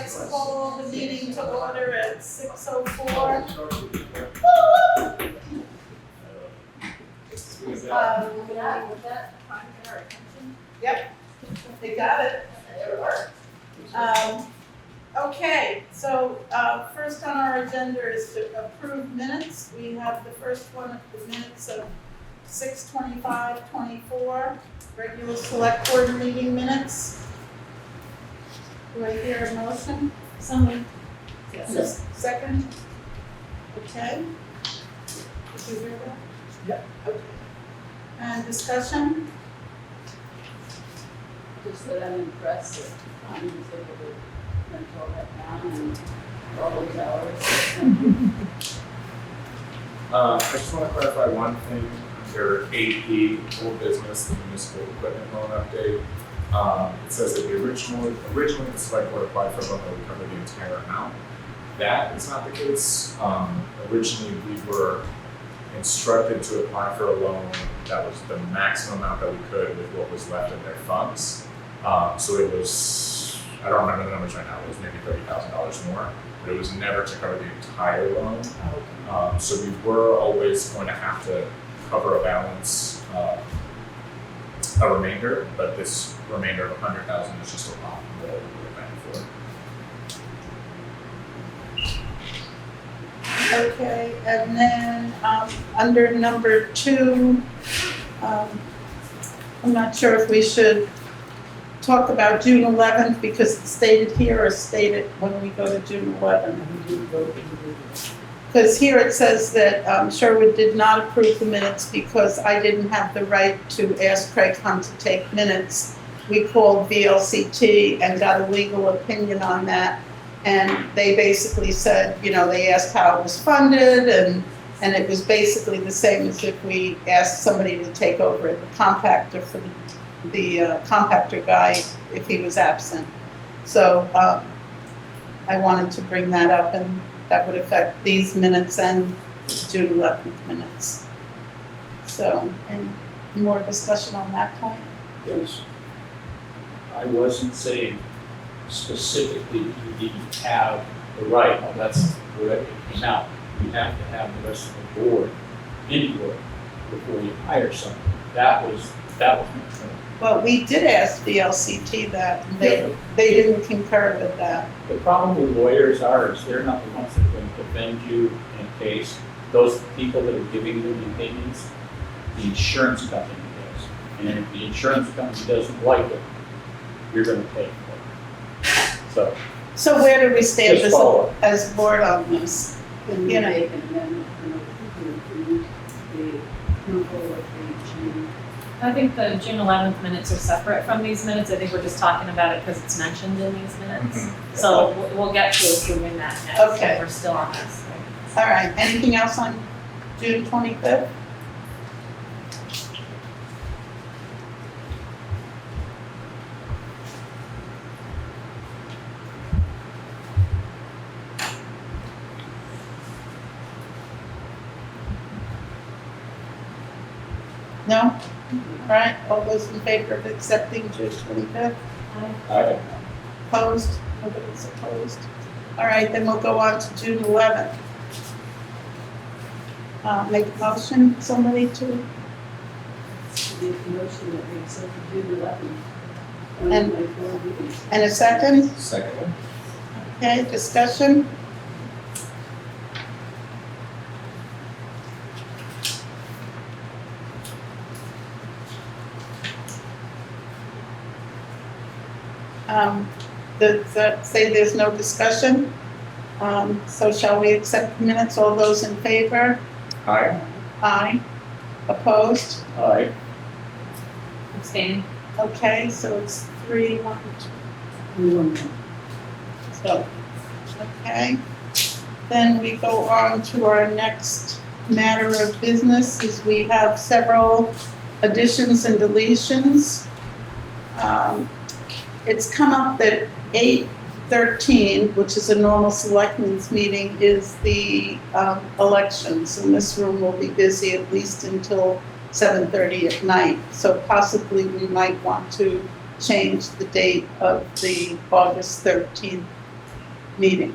like to call the meeting to order at 6:04. Yep, they got it. Okay, so first on our agenda is to approve minutes. We have the first one of the minutes of 6/25/24, regular select board meeting minutes. Do I hear a motion? Someone. Yes. Second? Okay. Did you hear that? Yep. Okay. And discussion? Just that I'm impressed that I'm able to control that down and all those hours. I just want to clarify one thing under 8E, old business, the municipal equipment loan update. It says that originally the select board applied for a loan that would cover the entire amount. That is not the case. Originally, we were instructed to apply for a loan that was the maximum amount that we could with what was left in their funds. So it was, I don't remember the numbers right now, it was maybe $30,000 more, but it was never to cover the entire loan. So we were always going to have to cover a balance, a remainder, but this remainder of $100,000 is just a lot more than we were planning for. Okay, and then under number 2, I'm not sure if we should talk about June 11th because it's stated here or stated when we go to June 11th. Because here it says that Sherwood did not approve the minutes because I didn't have the right to ask Craig Hunt to take minutes. We called VLCT and got a legal opinion on that. And they basically said, you know, they asked how it was funded and it was basically the same as if we asked somebody to take over the compactor for the compactor guy if he was absent. So I wanted to bring that up, and that would affect these minutes and June 11th minutes. So, any more discussion on that point? Yes. I wasn't saying specifically you didn't have the right, well, that's where it came out. You have to have the rest of the board input before you hire someone. That was my point. Well, we did ask the LCT that, and they didn't concur with that. The problem with lawyers is they're not the ones that are going to defend you in case those people that are giving you the opinions, the insurance company does. And if the insurance company doesn't like it, you're going to pay for it. So where do we stand Just follow as a board on this? Can we You know. make an amendment to the approval of the June? I think the June 11th minutes are separate from these minutes. I think we're just talking about it because it's mentioned in these minutes. So we'll get to approving that next. Okay. We're still on this. All right, anything else on June 25th? No? All right, all those in favor of accepting June 25th? I Opposed? Nobody's opposed. All right, then we'll go on to June 11th. Make a motion, somebody to, Make a motion that we accept the June 11th. And- board meetings. and a second? Second. Okay, discussion? Say there's no discussion. So shall we accept the minutes? All those in favor? Aye. Aye. Opposed? Aye. Abstaining. Okay, so it's 3-1. So, okay. Then we go on to our next matter of business, is we have several additions and deletions. It's come up that 8:13, which is a normal selectmen's meeting, is the elections, and this room will be busy at least until 7:30 at night. So possibly we might want to change the date of the August 13th meeting.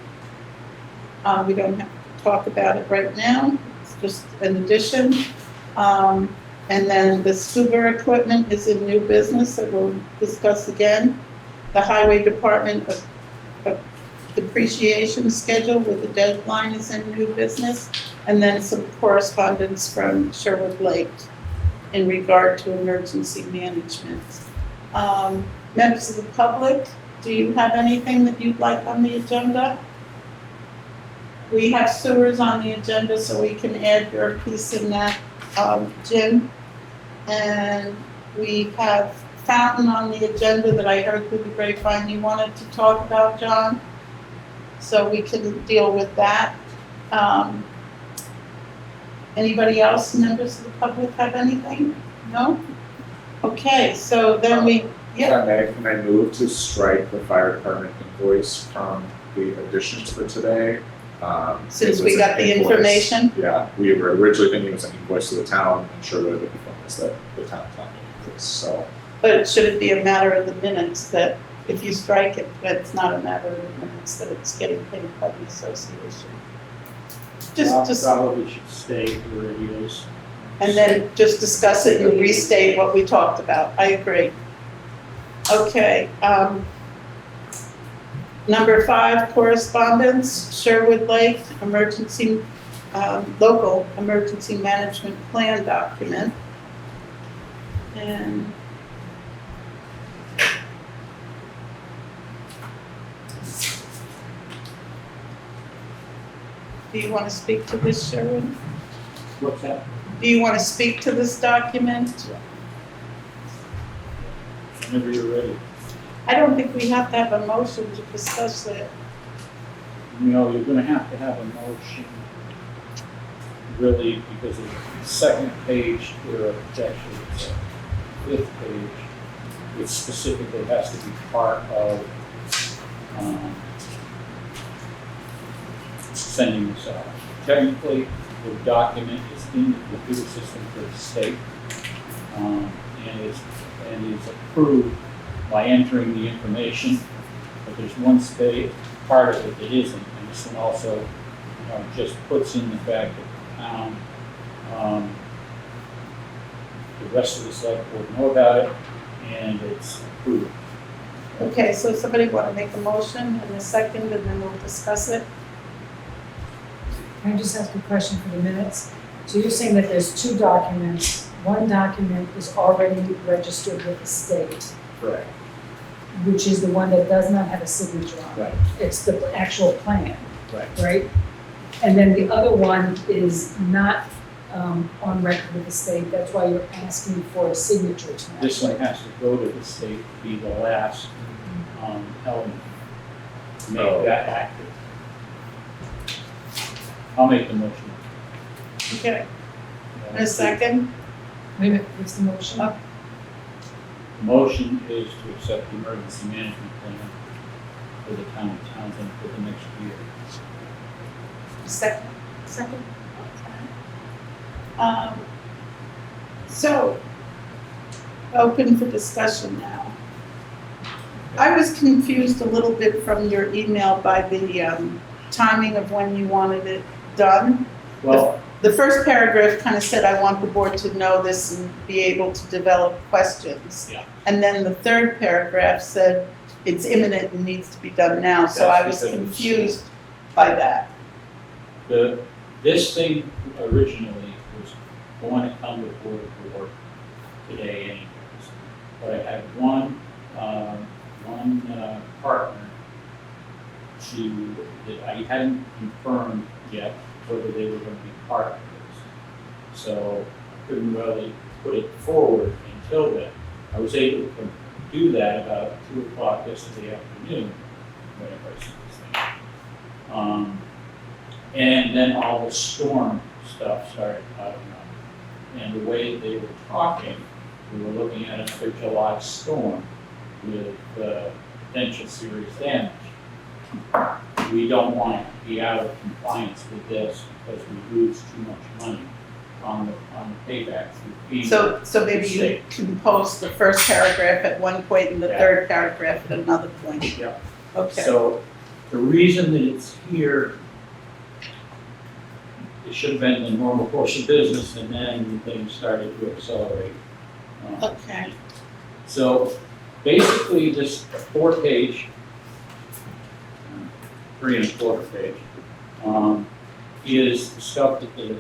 We don't have to talk about it right now, it's just an addition. And then the scuba equipment is in new business that we'll discuss again. The highway department depreciation schedule with the deadline is in new business. And then some correspondence from Sherwood Lake in regard to emergency management. Members of the public, do you have anything that you'd like on the agenda? We have sewers on the agenda, so we can add your piece in that, Jim. And we have fountain on the agenda that I heard through the grapevine you wanted to talk about, John. So we can deal with that. Anybody else, members of the public, have anything? No? Okay, so then we, yeah, Can I move to strike the fire department invoice from the additions for today? since It we was got an the invoice. information. Yeah, we were originally thinking it was an invoice to the town, and Sherwood would inform us that the town found an invoice, so. But should it be a matter of the minutes that if you strike it, that it's not a matter of the minutes, that it's getting paid by the association? Just, Probably should stay where it is. and then just discuss it and restate what we talked about. I agree. Okay, number 5, correspondence, Sherwood Lake emergency, local emergency management plan document. And do you want to speak to this, Sherwood? What's that? Do you want to speak to this document? Whenever you're ready. I don't think we have to have a motion to discuss it. No, you're gonna have to have a motion, really, because of the second page, it's a 5th page. It specifically has to be part of, sending this out. Technically, the document is in the computer system for the state, and is approved by entering the information, but there's one part of it that isn't, and this one also, just puts in the fact that the town, the rest of the select board know about it, and it's approved. Okay, so somebody want to make a motion in a second, and then we'll discuss it? Can I just ask a question for the minutes? So you're saying that there's 2 documents, one document is already registered with the state, Correct. which is the one that does not have a signature on it. Right. It's the actual plan, Right. right? And then the other one is not on record with the state, that's why you're asking for a signature tonight. This one has to go to the state, be the last, element to make that active. I'll make the motion. Okay, in a second? Wait a minute, what's the motion? Oh. The motion is to accept the emergency management plan for the town of Townsend for the next year. Second. Second? Okay. So, open for discussion now. I was confused a little bit from your email by the timing of when you wanted it done. Well, The first paragraph kind of said, I want the board to know this and be able to develop questions. Yeah. And then the third paragraph said, it's imminent and needs to be done now, so I was That's because- confused by that. this thing originally was going to come before the board today anyways. But I had one partner that I hadn't confirmed yet whether they were going to be part of this. So I couldn't really put it forward until then. I was able to do that about 2 o'clock yesterday afternoon, whenever I sent this thing. And then all the storm stuff started piling up. And the way they were talking, we were looking at another July storm with potential serious damage. We don't want to be out of compliance with this because we lose too much money on the payback through FEMA. So maybe you can post the first paragraph at one point and the Yeah. third paragraph at another point. Yeah. Okay. So The reason that it's here, it should have been the normal course of business, and then things started to accelerate. Okay, So basically, this 4-page, 3 1/4 page, is the stuff that the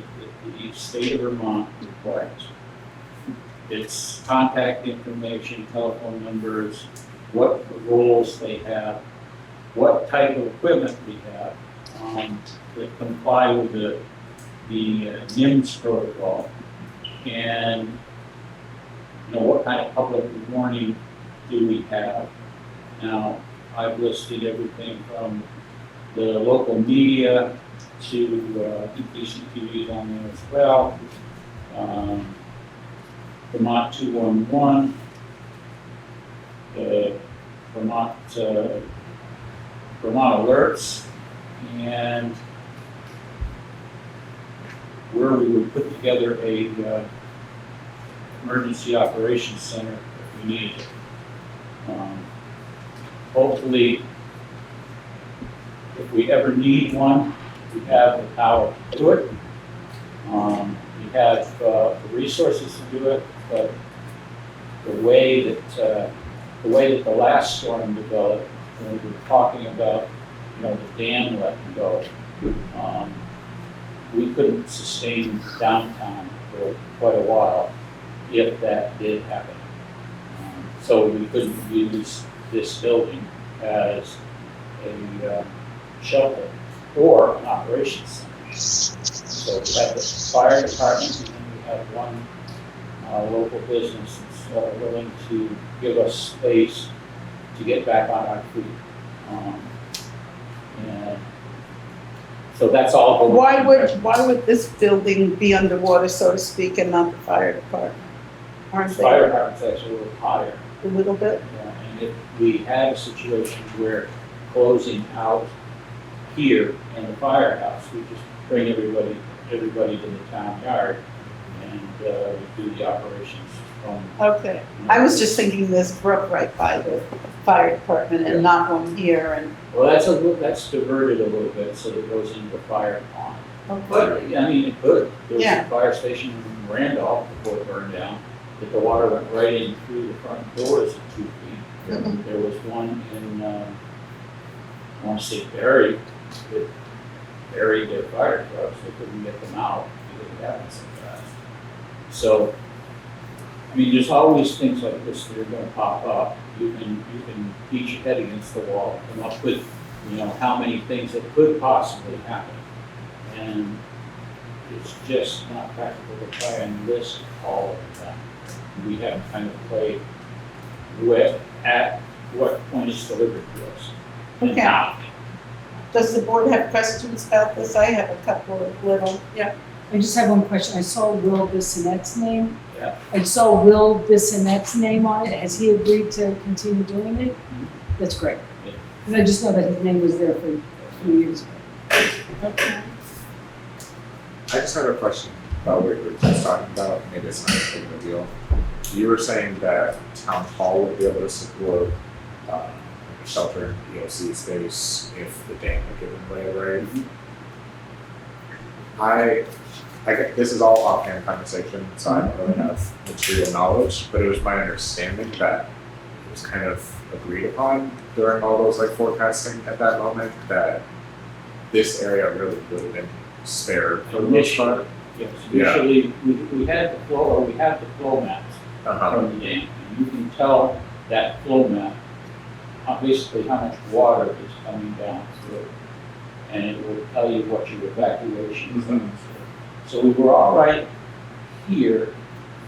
state of Vermont requires. It's contact information, telephone numbers, what roles they have, what type of equipment we have that comply with the NIMS protocol, and what kind of public warning do we have. Now, I've listed everything from the local media to DCTV's on there as well. Vermont 211, Vermont alerts, and where we would put together a emergency operations center if we needed it. Hopefully, if we ever need one, we have the power to do it. We have the resources to do it, but the way that the last storm developed, when we were talking about, the dam letting go, we couldn't sustain downtime for quite a while if that did happen. So we couldn't use this building as a shelter or an operations center. So we have the fire department, and then we have one local business that's willing to give us space to get back on our feet. And so that's all. going why would this building be underwater, so to speak, and not the fire department? Aren't The fire they department's actually a little higher. a little bit? And if we had a situation where closing out here in the firehouse, we just bring everybody to the town yard and we do the operations from. Okay, I was just thinking this brook right by the fire department and not one here and. Well, that's diverted a little bit, so it goes into the fire pond. Okay. But, I mean, it could. There was Yeah. a fire station in Randolph before it burned down, that the water went right in through the front doors at 2 feet. Mhm. There was one in, I want to say Barry, that buried their fire trucks, they couldn't get them out because it happened so fast. So, I mean, there's always things like this that are gonna pop up. You can beat your head against the wall, come up with, how many things that could possibly happen. And it's just not practical to try and list all of them. We have to kind of play with at what point it's delivered to us. And Okay. how. Does the board have questions about this? I have a couple of little, yeah. I just have one question. I saw Will Bissonette's name. Yeah. I saw Will Bissonette's name on it. Has he agreed to continue doing it? That's great. Yeah. Because I just know that his name was there for a few years. Okay. I just had a question about what we were just talking about, maybe it's not a big of a deal. You were saying that town hall would be able to support like a shelter in EOC space if the dam had given way, right? This is all offhand conversation, so I don't really have material knowledge, but it was my understanding that it was kind of agreed upon during all those forecasting at that moment that this area really would have been spared for the most part. Yes, Yeah. initially, we had the flow maps from the dam, and you can tell that flow map, basically how much water is coming down through it. And it will tell you what your evacuation zones are. So we were all right here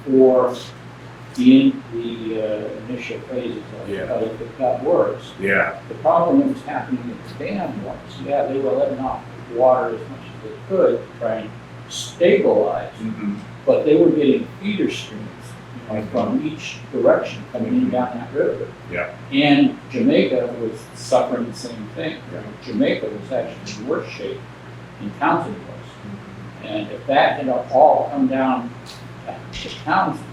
for the initial phases of it, Yeah. but if it got worse, Yeah. the problem that was happening at the dam was, they were letting off water as much as they could to try and stabilize, but they were getting feeder streams, from each direction coming in down that river. Yeah. And Jamaica was suffering the same thing. Yeah. Jamaica was actually in worse shape than Townsend was. And if that had all come down to Townsend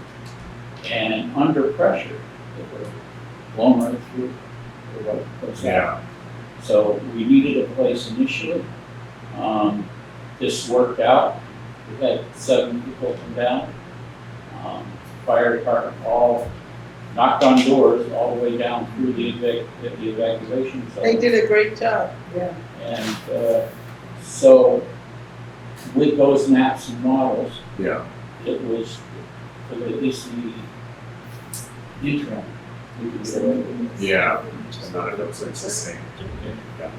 and under pressure, it would have blown right through what was happening. So we needed a place initially. This worked out. We had 7 people come down. Fire department all knocked on doors all the way down through the evacuation zone. They did a great job. Yeah. And so with those maps and models, Yeah. it was for at least the interim. Yeah. And none of those are sustained. Yeah.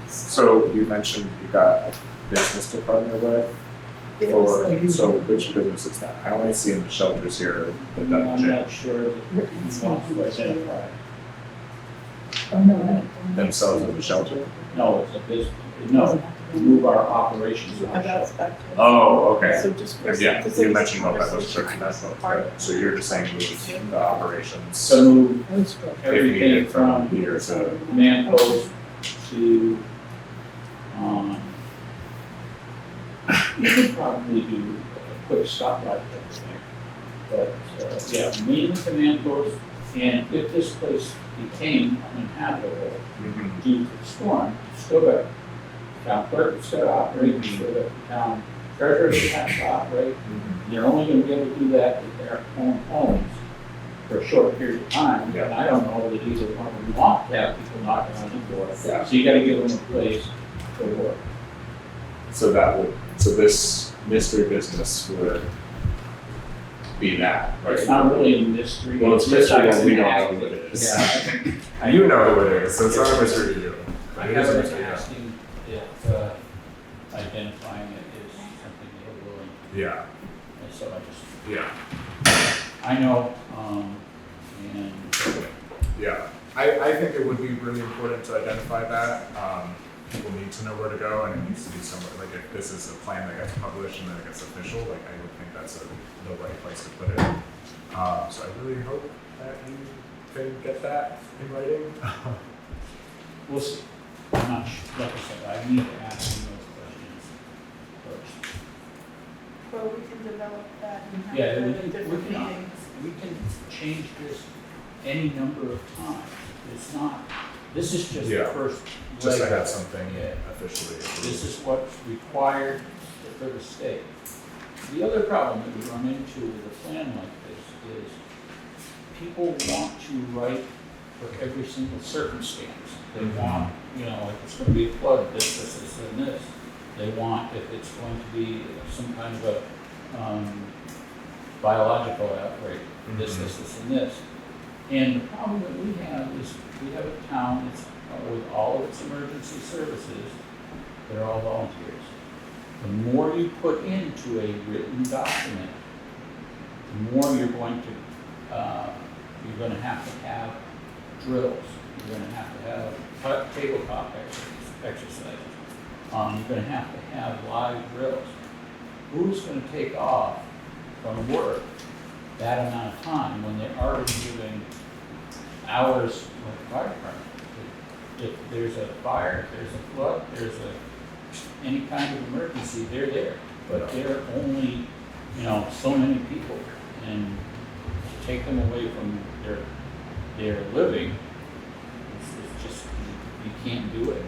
So you mentioned you got a business to partner with. So which business is that? I only see in the shelters here the I'm Dungeon not sure that he wants to identify. Oh, no. themselves as a shelter. No, it's a business, no, move our operations. About that. Oh, okay. So just. Yeah, you mentioned multi-level that's okay. So you're just saying move the operations. So move That's good. everything from here to, command post to, you could probably do a quick stop like that, but, yeah, mainly command post, and if this place became uninhabitable due to the storm, still got, town clerk has got to operate, still got the town treasurer has to operate. They're only gonna be able to do that with their own homes for a short period of time, and I don't know that either one of them want to have people knocking on the door. Yeah. So you gotta give them a place to work. so that would, so this mystery business would be that, right? It's not really a mystery. Well, it's just mystery, like but we an don't act. know who it is. Yeah. You know who it is, so it's not a mystery to you. I It is a haven't mystery, yeah. asked him if identifying it is something they're willing, Yeah, and so I just, yeah, I know, and yeah. I think it would be really important to identify that. People need to know where to go, and it needs to be somewhere, like if this is a plan that gets published and then it gets official, like I would think that's the right place to put it. So I really hope that you can get that in writing. we'll see. I'm not sure, like I said, I need to ask him those questions first. Well, we can develop that and have Yeah, that we in can, different meetings. we can change this any number of times. It's not, this is just the Yeah. first Just to leg have of it. something Yeah. officially approved. This is what's required for the state. The other problem that we run into with a plan like this is people want to write for every single circumstance. They want, you know, like it's gonna be a flood, this, and this. They want, if it's going to be some kind of a, biological outbreak, this, and this. And the problem that we have is we have a town that's, with all of its emergency services, they're all volunteers. The more you put into a written document, the more you're going to have drills. You're going to have tabletop exercises. You're going to have live drills. Who's going to take off from work that amount of time when they're already giving hours of fire department? If there's a fire, if there's a flood, any kind of emergency, they're there. But they're only, so many people, and to take them away from their living, it's just, you can't do it.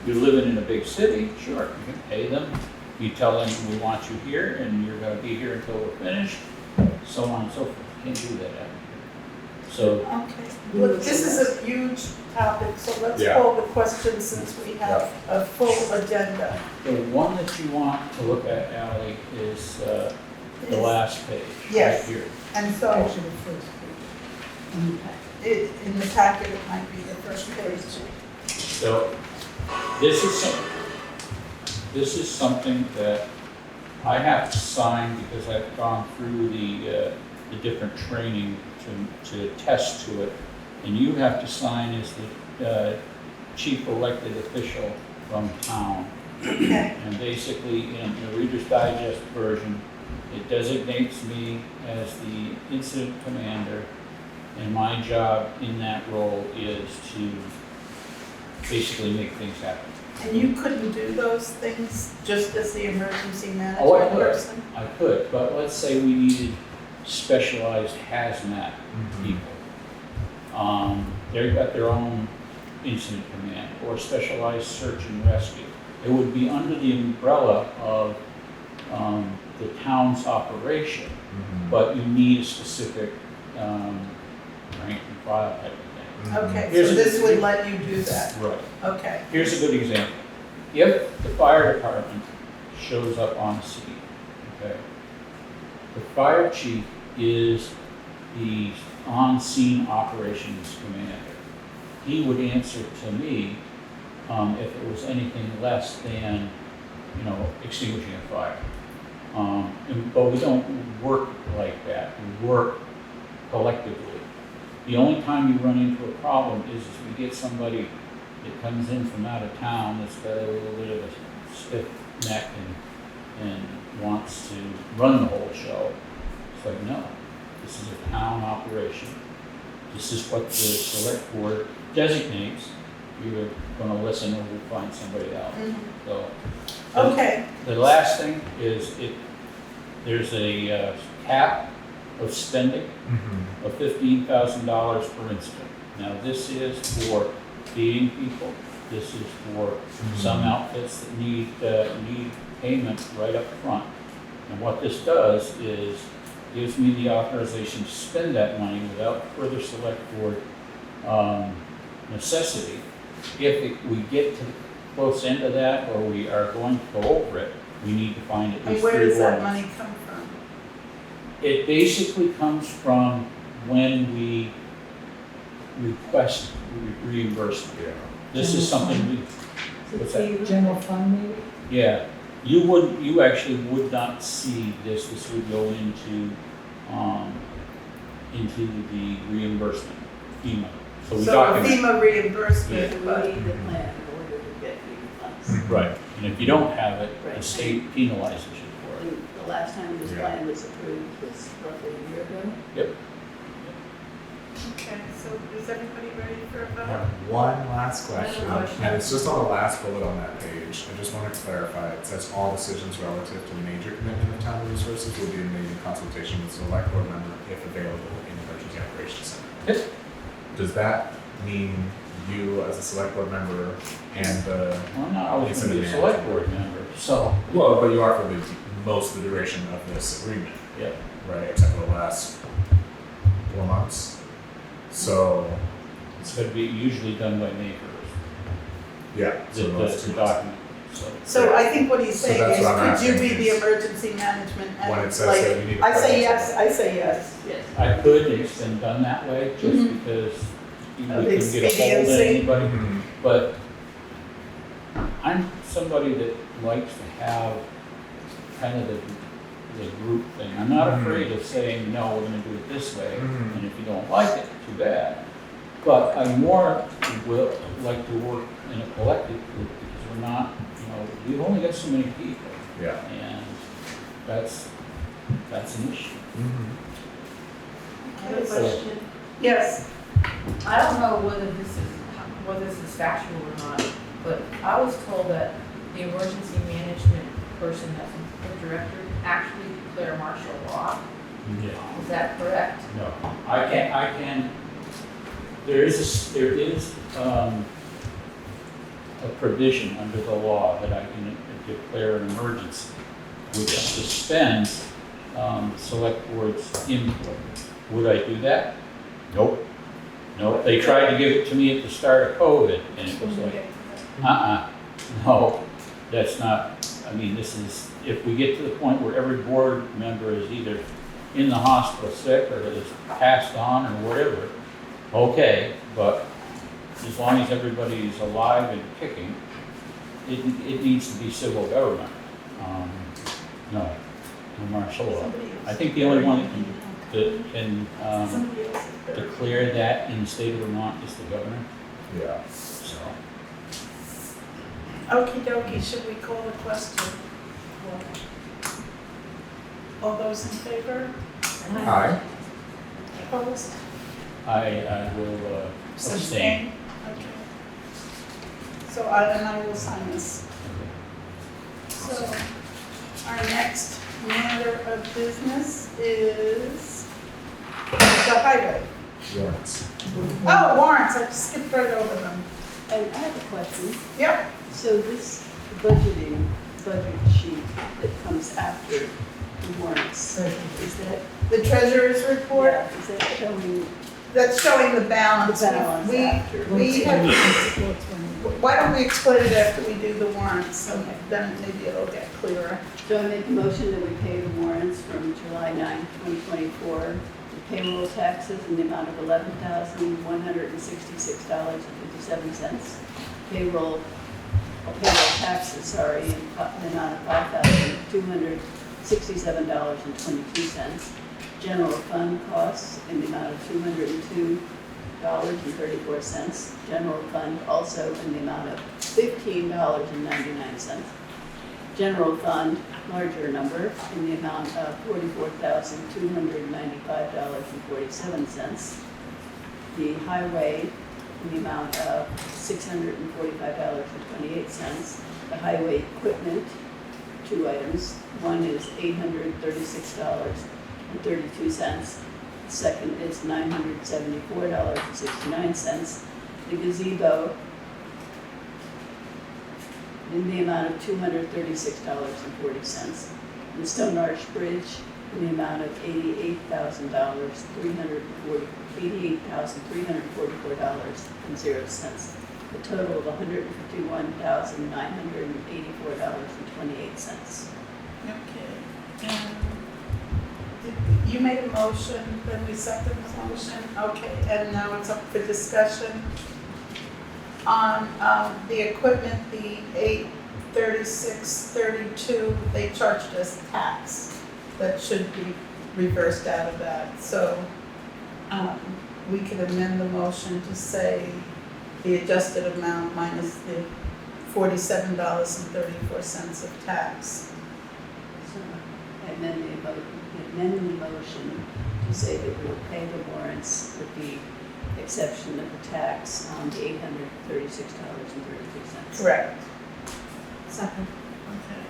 You're living in a big city, sure, you can pay them. You tell them, we want you here, and you're gonna be here until we're finished, so on and so forth. You can't do that out here. So, Okay, look, this is a huge topic, so let's Yeah. call the question since we have a full agenda. the one that you want to look at, Ally, is the Is- last page, right Yes. here. And so Actually, the first page. in the packet, it might be the first page. So, this is something that I have to sign because I've gone through the different training to attest to it. And you have to sign as the chief elected official from town. Okay, And basically, in the Reader's Digest version, it designates me as the incident commander, and my job in that role is to basically make things happen. and you couldn't do those things just as the emergency Oh, I management could. person? I could, but let's say we needed specialized hazmat people. They've got their own incident command or specialized search and rescue. It would be under the umbrella of the town's operation, but you need a specific rank and file type of thing. Okay, so Here's a- this would let you do that, Right. okay. Here's a good example. If the fire department shows up on the scene, okay, the fire chief is the on-scene operations commander. He would answer to me if it was anything less than, extinguishing a fire. But we don't work like that. We work collectively. The only time you run into a problem is if we get somebody that comes in from out of town that's got a little bit of a stiff neck and wants to run the whole show. It's like, no, this is a town operation. This is what the select board designates. You're gonna listen or we'll find somebody else. So, Okay, the last thing is there's a cap of spending of $15,000 per incident. Now, this is for feeding people. This is for some outfits that need payment right up front. And what this does is gives me the authorization to spend that money without further select board necessity. If we get to the close end of that, or we are going to go over it, we need to find at and least where 3 does that warrants. money come from? It basically comes from when we request reimbursement. Yeah. This is something we, what's that? General fund maybe? Yeah, you actually would not see this. This would go into the reimbursement, FEMA. So we So document. FEMA reimbursement, We but, need the plan in order to get the funds. Right, and if you don't have it, the Right. state penalizes you for it. And the last time this Yeah. plan was approved was roughly a year ago. okay, so is everybody ready for a I vote? have one last question, I have a question. and it's just on the last bullet on that page. I just want to clarify, it says all decisions relative to major commitment of town resources will be made in consultation with select board member if available in the emergency operations center. Yes. Does that mean you as a select board member and the, Well, I'm not always It's going to in be a the select board member, so. well, but you are for the most of the duration of this agreement, Yeah. right, except for the last 4 months? So, It's going to be usually done by May 1st, yeah, so those the 2 months. document, so. So I think what he's So saying that's is, what I'm could you asking be the is- emergency management and When it says like, that you need to I say present yes, something. I say yes. Yes. I could, it's been done that way, just Mhm. because we Of couldn't get a hold of expediency. anybody. Mhm. But I'm somebody that likes to have kind of the group thing. I'm not Mhm. afraid of saying, no, we're gonna do it this way, Mhm. and if you don't like it, too bad. But I more will like to work in a collective group, because we're not, we've only got so many people, Yeah. and that's an issue. Mhm. I have a question. Yes, I don't know whether this is factual or not, but I was told that the emergency management person, that's the director, actually declare martial law. Yeah. Is that correct? No, I can, there is a provision under the law that I can declare an emergency, which suspends select board's input. Would I do that? Nope. Nope, they tried to give it to me at the start of COVID, and it was like, no, that's not, this is, if we get to the point where every board member is either in the hospital sick or is passed on or whatever, okay, but as long as everybody's alive and kicking, it needs to be civil government. No martial law. I think the only one that can somebody else is there. declare that in the state of Vermont is the governor, Yeah. so. Okie dokie, should we call the question? All those in favor? Hi. Opposed? I will abstain. Okay. So I will sign this. So our next matter of business is the highway. Warrants. Oh, warrants, I skipped right over them. And I have a question. Yep. So this budget sheet that comes after the warrants, is that, The treasurer's report, yeah, is that showing that's showing the the balance. balance We, after? we have, why don't we explain it after we do the warrants, so Okay. then maybe it'll get clearer. So I make a motion that we pay the warrants from July 9, 2024, the payroll taxes in the amount of $11,166.57. Payroll taxes, sorry, in the amount of $5,267.22. General fund costs in the amount of $202.34. General fund also in the amount of $15.99. General fund, larger number, in the amount of $44,295.47. The highway in the amount of $645.28. The highway equipment, two items. One is $836.32. The second is $974.69. The gazebo in the amount of $236.40. The Stone Arch Bridge in the amount of $88,344.0. A total of $151,984.28. Okay. You made a motion, then we second the motion, okay, and now it's up for discussion. On the equipment, the 836.32, they charged us tax. That should be reversed out of that, so we could amend the motion to say the adjusted amount minus the $47.34 of tax. So amend the motion to say that we will pay the warrants with the exception of the tax on the $836.33. Correct. Second. Okay.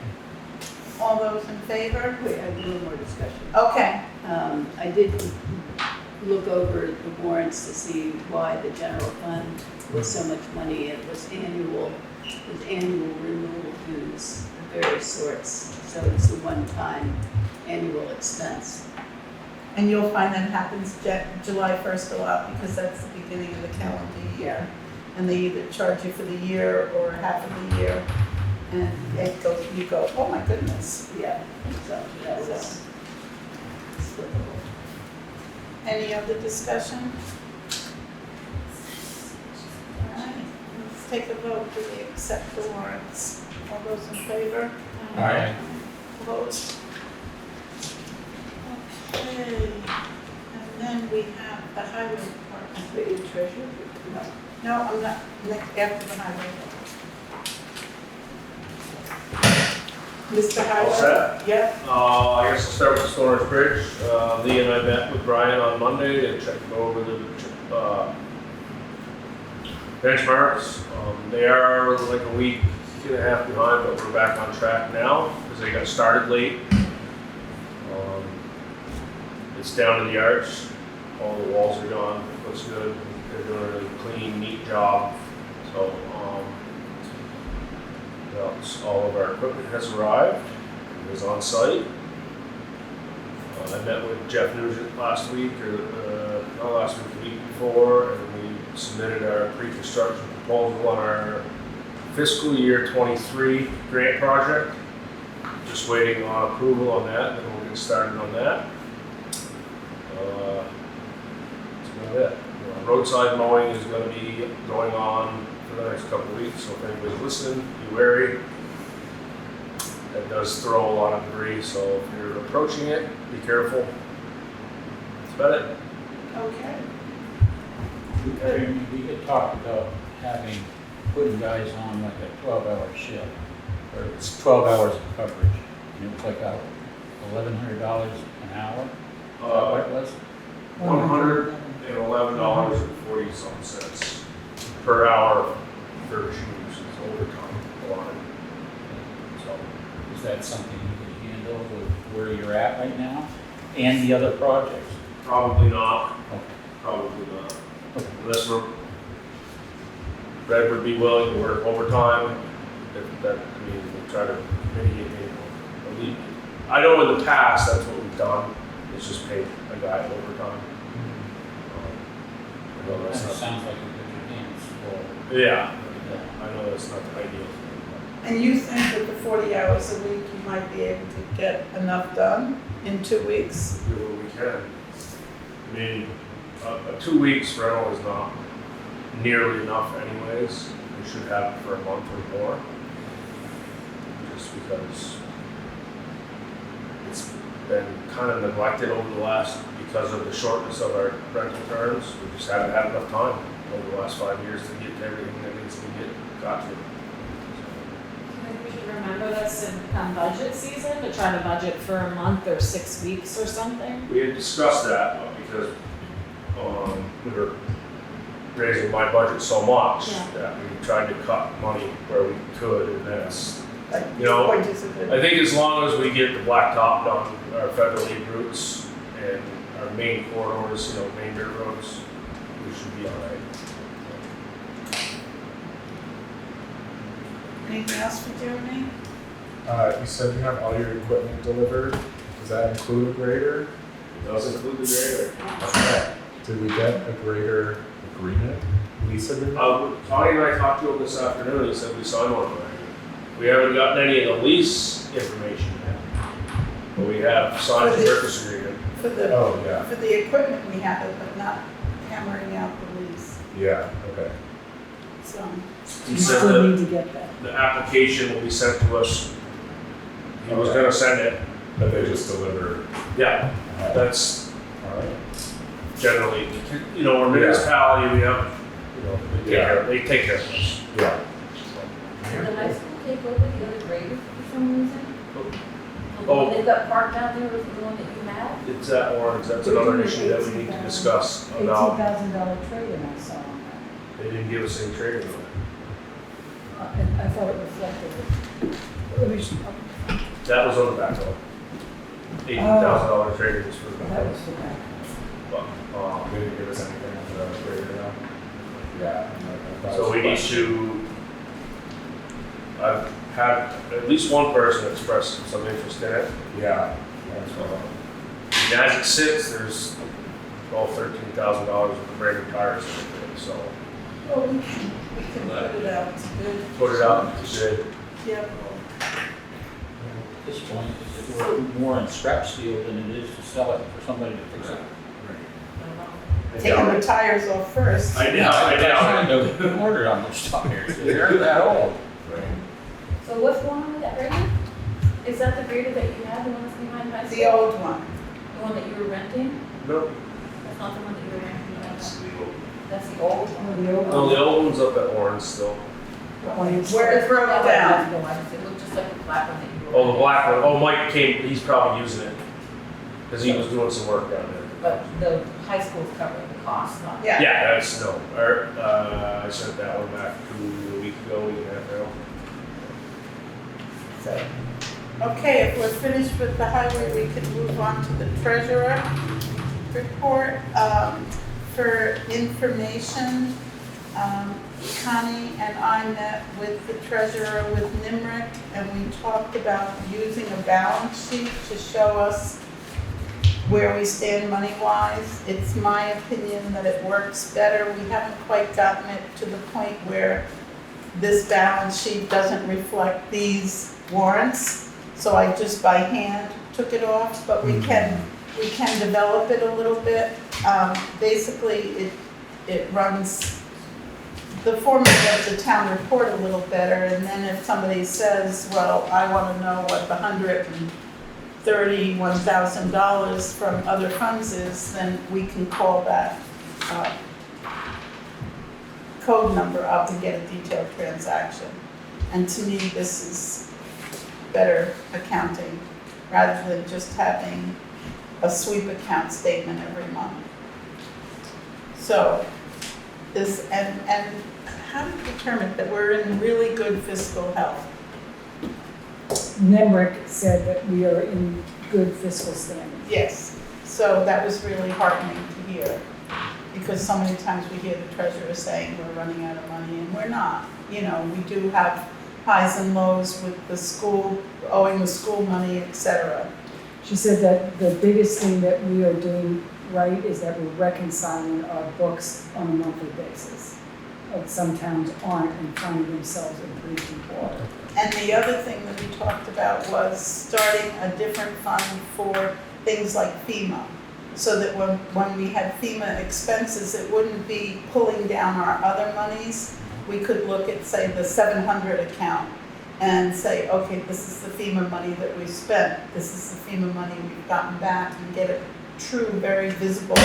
All those in favor? Wait, I have a little more discussion. Okay. I did look over the warrants to see why the general fund was so much money. It was annual renewal dues of various sorts. So it's a one-time annual expense. And you'll find that happens July 1st a lot because that's the beginning of the calendar year. And they either charge you for the year or half of the year. And you go, oh my goodness. Yeah, so that was slippable. Any other discussion? All right, let's take a vote. Do we accept the warrants? All those in favor? Aye. Opposed? Okay, and then we have the highway department. But your treasurer? No. No, I'm not, after the highway. Mr. Highway? All set? Yep. I guess I'll start with the Storage Bridge. Lee and I met with Brian on Monday and checked over the benchmarks. They are like a week and a half behind, but we're back on track now because they got started late. It's down to the arch. All the walls are done. It looks good. They're doing a really clean, neat job. So, all of our equipment has arrived. It is on site. I met with Jeff Nugent last week, or not last week, the week before, and we submitted our pre-construction proposal on our fiscal year 23 grant project. Just waiting on approval on that, and then we'll get started on that. That's about it. Roadside mowing is going to be going on for the next couple of weeks, so if anybody's listening, be wary. That does throw a lot of debris, so if you're approaching it, be careful. That's about it. Okay. We had talked about putting guys on like a 12-hour shift, or it's 12 hours of coverage, and it was like $1,100 an hour. What it was? $111.40 per hour for shoes. It's overtime a lot. So Is that something you can handle with where you're at right now and the other projects? probably not. Okay. Probably not. Okay. Unless we're Red would be willing to work overtime, if that, I mean, we'll try to mitigate it. I know in the past, that's what we've done, is just pay a guy overtime. I know That that's not, sounds like you put your hands full. yeah, I know that's not the ideal. And you think that the 40 hours a week, you might be able to get enough done in 2 weeks? Do what we can. I mean, a 2 weeks rental is not nearly enough anyways. We should have it for a month or more. Just because it's been kind of neglected over the last, because of the shortness of our rental terms. We just haven't had enough time over the last 5 years to get to everything that needs to be got to. Maybe we should remember this in budget season, to try to budget for a month or 6 weeks or something. We had discussed that, but because we were raising my budget so much Yeah. that we tried to cut money where we could, and that's, Like, You know, point is a good. I think as long as we get the blacktop done, our federal aid routes and our main corridors, main dirt roads, we should be all right. Anything else for Jeremy? You said you have all your equipment delivered. Does that include a grader? It does include the grader. Okay. Did we get a grader agreement, lease agreement? Tony and I talked to him this afternoon, he said we signed one already. We haven't gotten any of the lease information yet, but we have signed the purchase agreement. For the, Oh, yeah, for the equipment we have it, but not hammering out the lease, yeah, okay. so. He You said still that need to get that. the application will be sent to us. He was gonna send it. But they just deliver. Yeah, that's All right. generally, our municipality, we have, they take care of us. Yeah. Did the high school take over the other grader for some reason? The Oh. one they've got parked out there was the one that you had? It's that orange, that's another issue that we need to discuss $18,000 about, trade-in I saw on they didn't give us any training on it. that. And I thought it reflected it. Let me just- That was on the back though. $18,000 training was for That was for that. but, They didn't give us anything for the grader now? Yeah. I thought so we need to, I've had at least one person express some interest in it. Yeah. That's what And as it sits, there's $13,000 worth of brand new tires and everything, so Well, we can put it out to bid. put it out and bid. Yep. At this point, it's worth more in scrap steel than it is to sell it for somebody to fix it. Taking the tires off first. I know. Don't order on those tires, they're that old. So what's going on with that grader? Is that the grader that you had, the one that's behind high school? The old one. The one that you were renting? No, That's not the one that you were renting, that's the old one. Oh, the old no, one. the old one's up at Orange still. Where it broke That one down. has no lights. It looked just like the black one that you were. Oh, the renting. black one. Oh, Mike came, he's probably using it. Cause he was doing some work down there. But the high school's covering the cost, not. Yeah. Yeah, that's, no, I sent that one back to a week ago, week and a half ago. So, okay, if we're finished with the highway, we can move on to the treasurer report. For information, Connie and I met with the treasurer with NIMRIC, and we talked about using a balance sheet to show us where we stand money-wise. It's my opinion that it works better. We haven't quite gotten it to the point where this balance sheet doesn't reflect these warrants. So I just by hand took it off, but we can develop it a little bit. Basically, it runs the format of the town report a little better, and then if somebody says, well, I want to know what the $131,000 from other funds is, then we can call that code number up and get a detailed transaction. And to me, this is better accounting rather than just having a sweep account statement every month. So this, and how do you determine that we're in really good fiscal health? NEMRIC said that we are in good fiscal standing. Yes, so that was really heartening to hear. because so many times we hear the treasurer saying we're running out of money, and we're not. You know, we do have highs and lows with the school, owing the school money, et cetera. She said that the biggest thing that we are doing right is that we're reconciling our books on a monthly basis. Like some towns aren't and find themselves in pretty deep water. And the other thing that we talked about was starting a different fund for things like FEMA. So that when we had FEMA expenses, it wouldn't be pulling down our other monies. We could look at, say, the 700 account and say, okay, this is the FEMA money that we spent. This is the FEMA money we've gotten back, and get a true, very visible,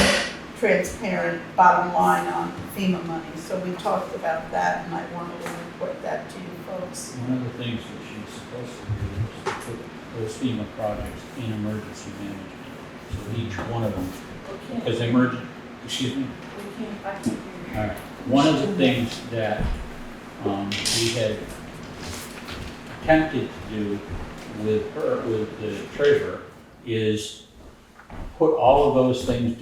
transparent bottom line on FEMA money. So we talked about that, and I wanted to report that to you folks. One of the things that she's supposed to do is to put those FEMA projects in emergency management. So each one of them, because excuse me? We can't, I can't hear you. All right. One of the things that we had attempted to do with the treasurer, is put all of those things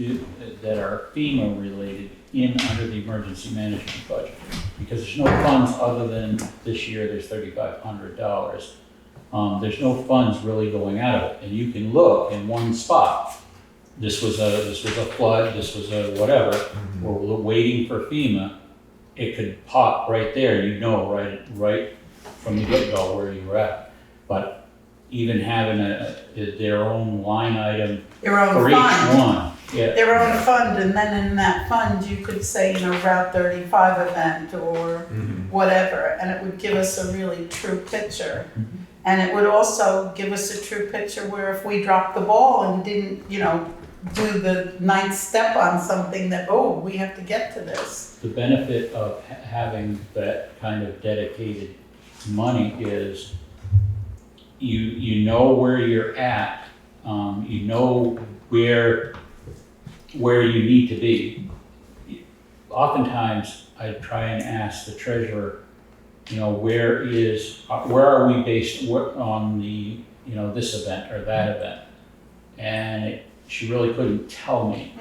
that are FEMA related in under the emergency management budget. Because there's no funds other than this year, there's $3,500. There's no funds really going out of it, and you can look in one spot. This was a flood, this was a whatever, we're waiting for FEMA. It could pop right there, you know, right from the get-go where you were at. But even having their own line item Their own for each fund. one, yeah. Their own fund, and then in that fund, you could say, you know, Route 35 event or whatever, and it would give us a really true picture. And it would also give us a true picture where if we dropped the ball and didn't, you know, do the ninth step on something that, oh, we have to get to this. The benefit of having that kind of dedicated money is you know where you're at, you know where you need to be. Oftentimes, I try and ask the treasurer, you know, where are we based on the, you know, this event or that event? And she really couldn't tell me.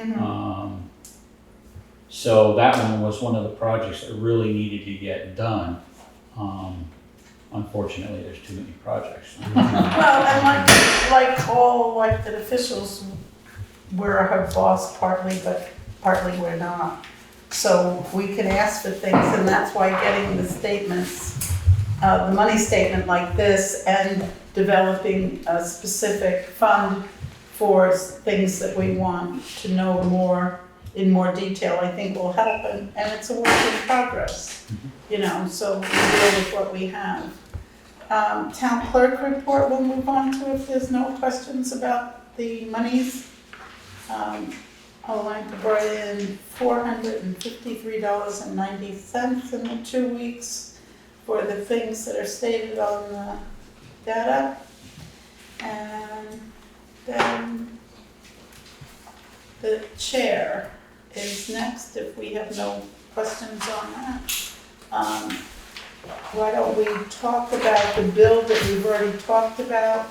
So that one was one of the projects that really needed to get done. Unfortunately, there's too many projects. Well, and like all elected officials, we're her boss partly, but partly we're not. So we can ask for things, and that's why getting the statements, the money statement like this, and developing a specific fund for things that we want to know more, in more detail, I think will help, and it's a work in progress, you know, so we deal with what we have. Town clerk report we'll move on to if there's no questions about the monies. I'd like to bring in $453.90 in the 2 weeks for the things that are stated on the data. And then the chair is next if we have no questions on that. Why don't we talk about the bill that we've already talked about,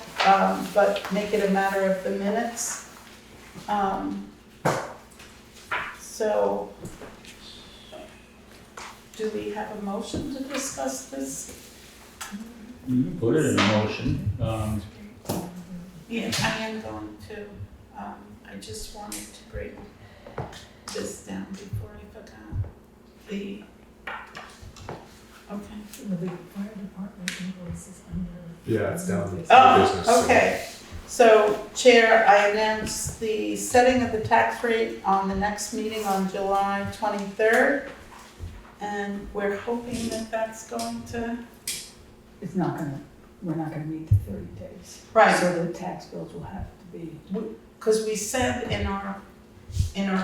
but make it a matter of the minutes. So, do we have a motion to discuss this? You can put it in motion. Yeah, I am going to. I just wanted to bring this down before I forgot. Okay. The fire department invoice is under. Yeah, it's down. Business, Oh, okay. So, Chair, I announce the setting of the tax rate on the next meeting on July 23rd. And we're hoping that that's going to. We're not gonna meet the 30 days. Right. So the tax bills will have to be. Because we said in our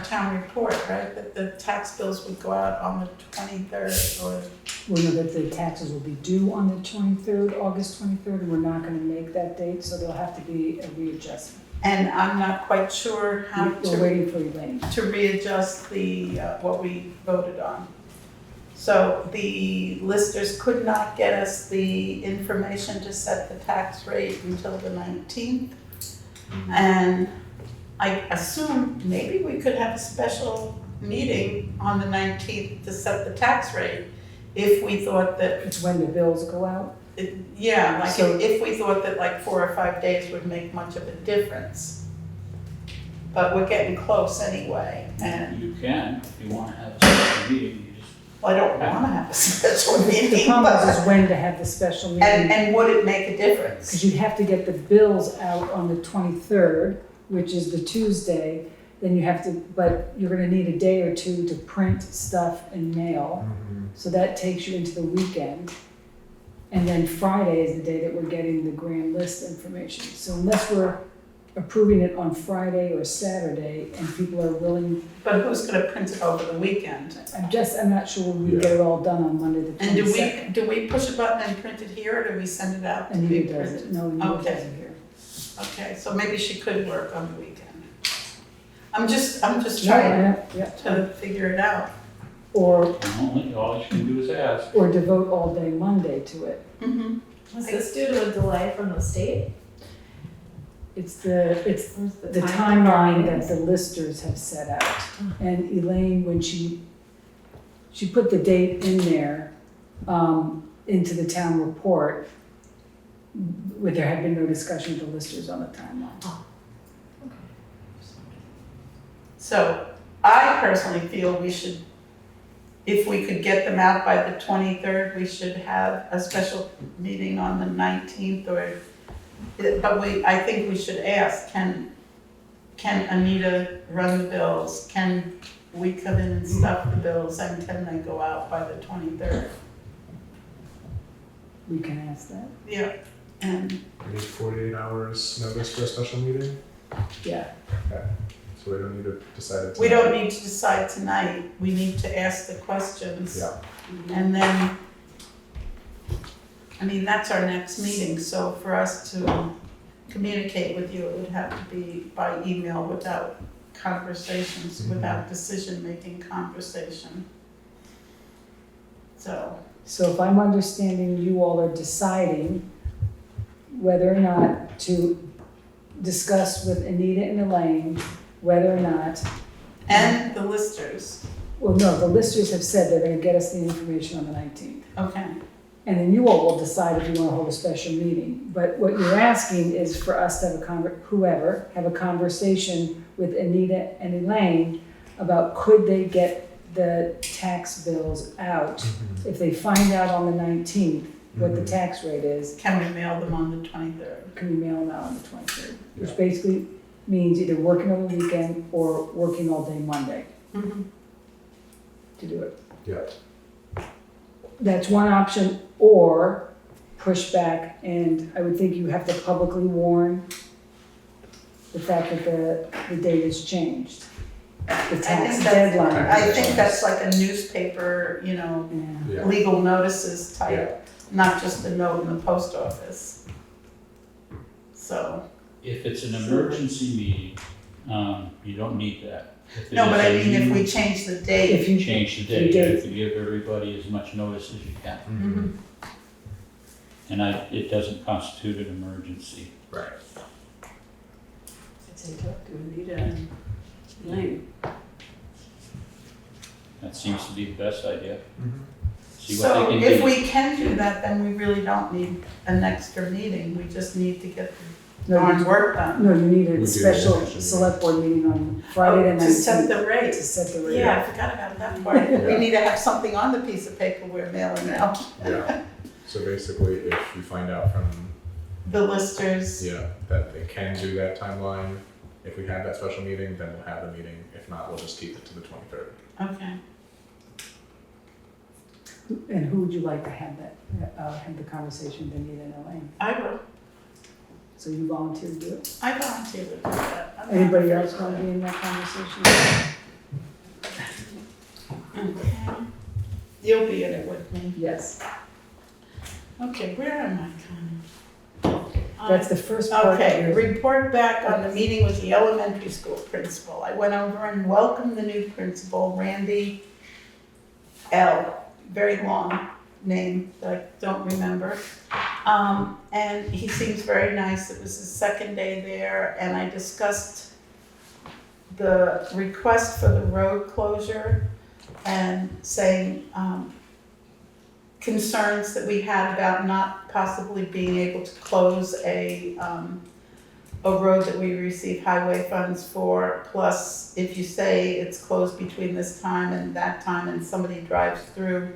town report, right, that the tax bills would go out on the 23rd or. We know that the taxes will be due on the 23rd, August 23rd, and we're not gonna make that date, so there'll have to be a readjustment. And I'm not quite sure how We're waiting for Elaine. to readjust the, what we voted on. So the listers could not get us the information to set the tax rate until the 19th. And I assume maybe we could have a special meeting on the 19th to set the tax rate if we thought that, It's when the bills go out. yeah, like So- if we thought that like 4 or 5 days would make much of a difference. But we're getting close anyway, and You can, if you wanna have a special meeting, you just, I don't wanna have a special The meeting, problem is but, when to have the special meeting. and would it make a difference? Because you'd have to get the bills out on the 23rd, which is the Tuesday. Then you have to, but you're gonna need a day or two to print stuff and mail. So that takes you into the weekend. And then Friday is the day that we're getting the grand list information. So unless we're approving it on Friday or Saturday and people are willing, But who's gonna print it over the weekend? I'm not sure we get it all done on Monday the 22nd. And do we push a button and print it here, or do we send it out to be Anita does printed? it, no, Anita Okay. does it here. Okay, so maybe she could work on the weekend. I'm just No, trying yeah, to figure it out. or all you can do is ask. devote all day Monday to it. Mm-hmm. Was this due to a delay from the state? It's the Or is the timeline that the listers have set out. And Elaine, when she put the date in there, into the town report, where there had been no discussion with the listers on the timeline. So I personally feel we should, if we could get them out by the 23rd, we should have a special meeting on the 19th but I think we should ask, can Anita run the bills? Can we come in and stuff the bills, and can they go out by the 23rd? We can ask that. Yeah, and We need 48 hours notice for a special meeting, Yeah, so we don't need to decide it tonight. we don't need to decide tonight, we need to ask the questions. Yeah. And then, I mean, that's our next meeting, so for us to communicate with you, it would have to be by email without conversations, Mhm. without decision-making conversation. So, so if I'm understanding, you all are deciding whether or not to discuss with Anita and Elaine, whether or not, and the listers, well, no, the listers have said they're gonna get us the information on the 19th. okay. And then you all will decide if you want to hold a special meeting. But what you're asking is for us to have have a conversation with Anita and Elaine about could they get the tax bills out? If they find out on the 19th what the tax rate is, Can we mail them on the 23rd? can we mail them out on the 23rd? Which Yeah. basically means either working over the weekend or working all day Monday Mhm. to do it. Yeah. That's one option, or push back, and I would think you have to publicly warn the fact that the date has changed. The I tax think deadline. I think that's like a newspaper, Yeah. Yeah. legal notices type, not just a note in the post office. So, If it's an emergency meeting, you don't need that. If it no, is but I a mean, if we new- change the date. If you, Change the the date, you date. have to give everybody as much notice as you can. Mhm. And it doesn't constitute an emergency. Right. I'd say talk to Anita and Elaine. That seems to be the best idea. See what So they can if do. we can do that, then we really don't need an extra meeting, we just need to get the no, darn you, work done. no, you need We a do special need a select board meeting on Friday the To set 19th. the rate. To set the rate. Yeah, I forgot about that part. We need to have something on the piece of paper we're mailing out. Yeah. So basically, if we find out from, The listers, that they can do that timeline, if we have that special meeting, then we'll have the meeting. If not, we'll just keep it to the 23rd. okay. And who would you like to have have the conversation with Anita and Elaine? I will, So you volunteer to do it? I volunteer to do that. I'm not Anybody afraid else of want to that. be in that conversation? Okay. You'll be in it with me. Yes, Okay, where am I, Connie? that's the first part of Okay, your. report back on the meeting with the elementary school principal. I went over and welcomed the new principal, Randy L. Very long name that I don't remember. And he seems very nice. It was his second day there, and I discussed the request for the road closure and saying, concerns that we had about not possibly being able to close a road that we receive highway funds for, plus if you say it's closed between this time and that time and somebody drives through,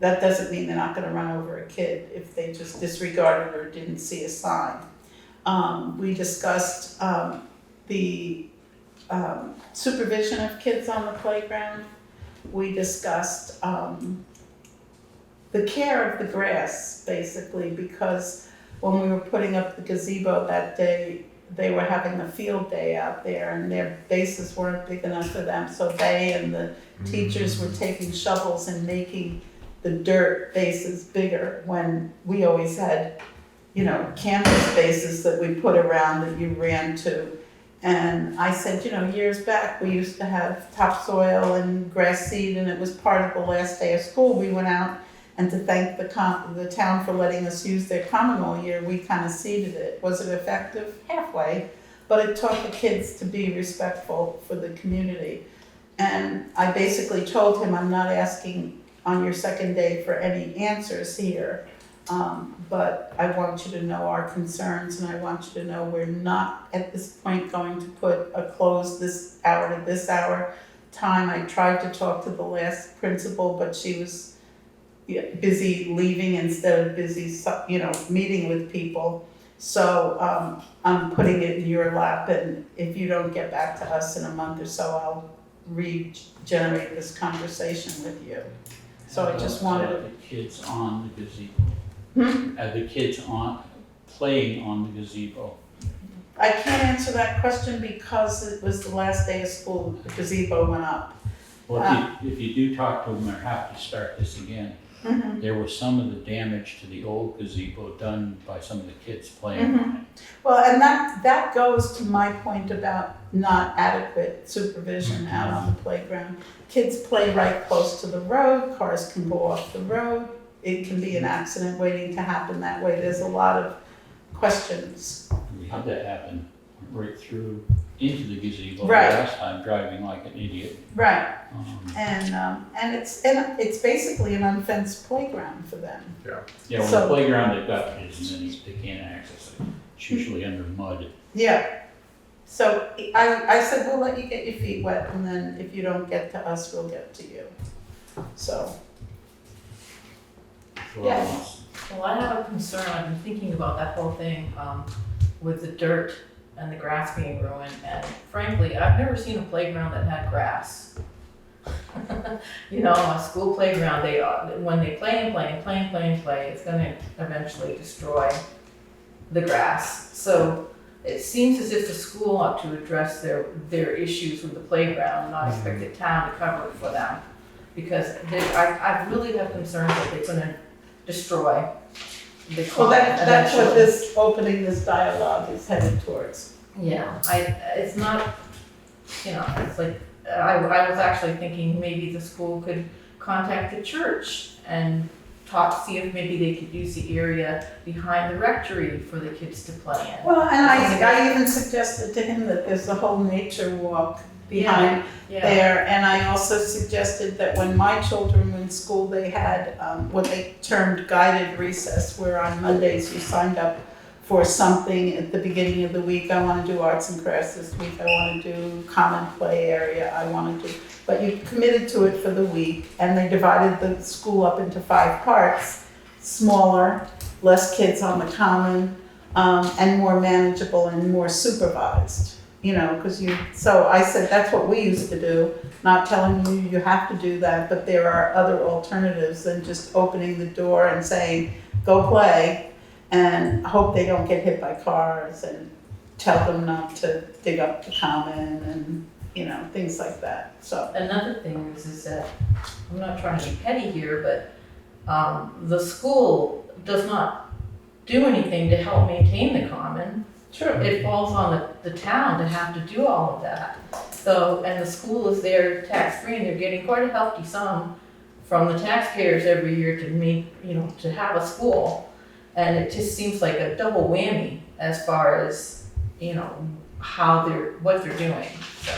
that doesn't mean they're not gonna run over a kid if they just disregarded or didn't see a sign. We discussed the supervision of kids on the playground. We discussed the care of the grass, basically, because when we were putting up the gazebo that day, they were having a field day out there and their bases weren't big enough for them, so they and the teachers were taking shovels and making the dirt bases bigger when we always had, you know, canvas bases that we put around that you ran to. And I said, you know, years back, we used to have topsoil and grass seed, and it was part of the last day of school. We went out, and to thank the town for letting us use their common all year, we kind of seeded it. Was it effective? Halfway. But it taught the kids to be respectful for the community. And I basically told him, I'm not asking on your second day for any answers here. But I want you to know our concerns, and I want you to know we're not at this point going to put a close this hour to this hour time. I tried to talk to the last principal, but she was busy leaving instead of busy, you know, meeting with people. So I'm putting it in your lap, and if you don't get back to us in a month or so, I'll regenerate this conversation with you. So I just wanted to. The kids on the gazebo. The kids playing on the gazebo. I can't answer that question because it was the last day of school, the gazebo went up. Well, if you do talk to them or have to start this again, there was some of the damage to the old gazebo done by some of the kids playing on it. Well, and that goes to my point about not adequate supervision out on the playground. Kids play right close to the road, cars can go off the road. It can be an accident waiting to happen that way. There's a lot of questions. We had that happen right through into the gazebo Right. last time, driving like an idiot. Right, and it's basically an unfenced playground for them. Yeah, well, So- the playground they've got is, they can't access it. It's usually under mud. Yeah. So I said, we'll let you get your feet wet, and then if you don't get to us, we'll get to you. So, yes. Well, I have a concern, I've been thinking about that whole thing, with the dirt and the grass being ruined, and frankly, I've never seen a playground that had grass. You know, a school playground, when they play and play and play and play and play, it's gonna eventually destroy the grass. So it seems as if the school ought to address their issues with the playground and not expect the town to cover it for them. Because I really have concerns that they're gonna destroy the Well, climate that's what eventually. this, opening this dialogue is headed towards. Yeah, it's not, you know, it's like, I was actually thinking maybe the school could contact the church and see if maybe they could use the area behind the rectory for the kids to play in. Well, and I even suggested to him that there's a whole nature walk behind Yeah, there, and I also suggested that when my children were in school, they had what they termed guided recess, where on Mondays you signed up for something at the beginning of the week. I want to do arts and crafts this week, I want to do common play area, I want to do, but you committed to it for the week, and they divided the school up into 5 parts, smaller, less kids on the common, and more manageable and more supervised. You know, so I said, that's what we used to do, not telling you you have to do that, but there are other alternatives than just opening the door and saying, go play, and hope they don't get hit by cars, and tell them not to dig up the common, and, you know, things like that, so. Another thing is that, I'm not trying to be petty here, but the school does not do anything to help maintain the common. True. It falls on the town to have to do all of that. So, and the school is there tax-free, and they're getting quite a hefty sum from the taxpayers every year to to have a school. And it just seems like a double whammy as far as, what they're doing, so.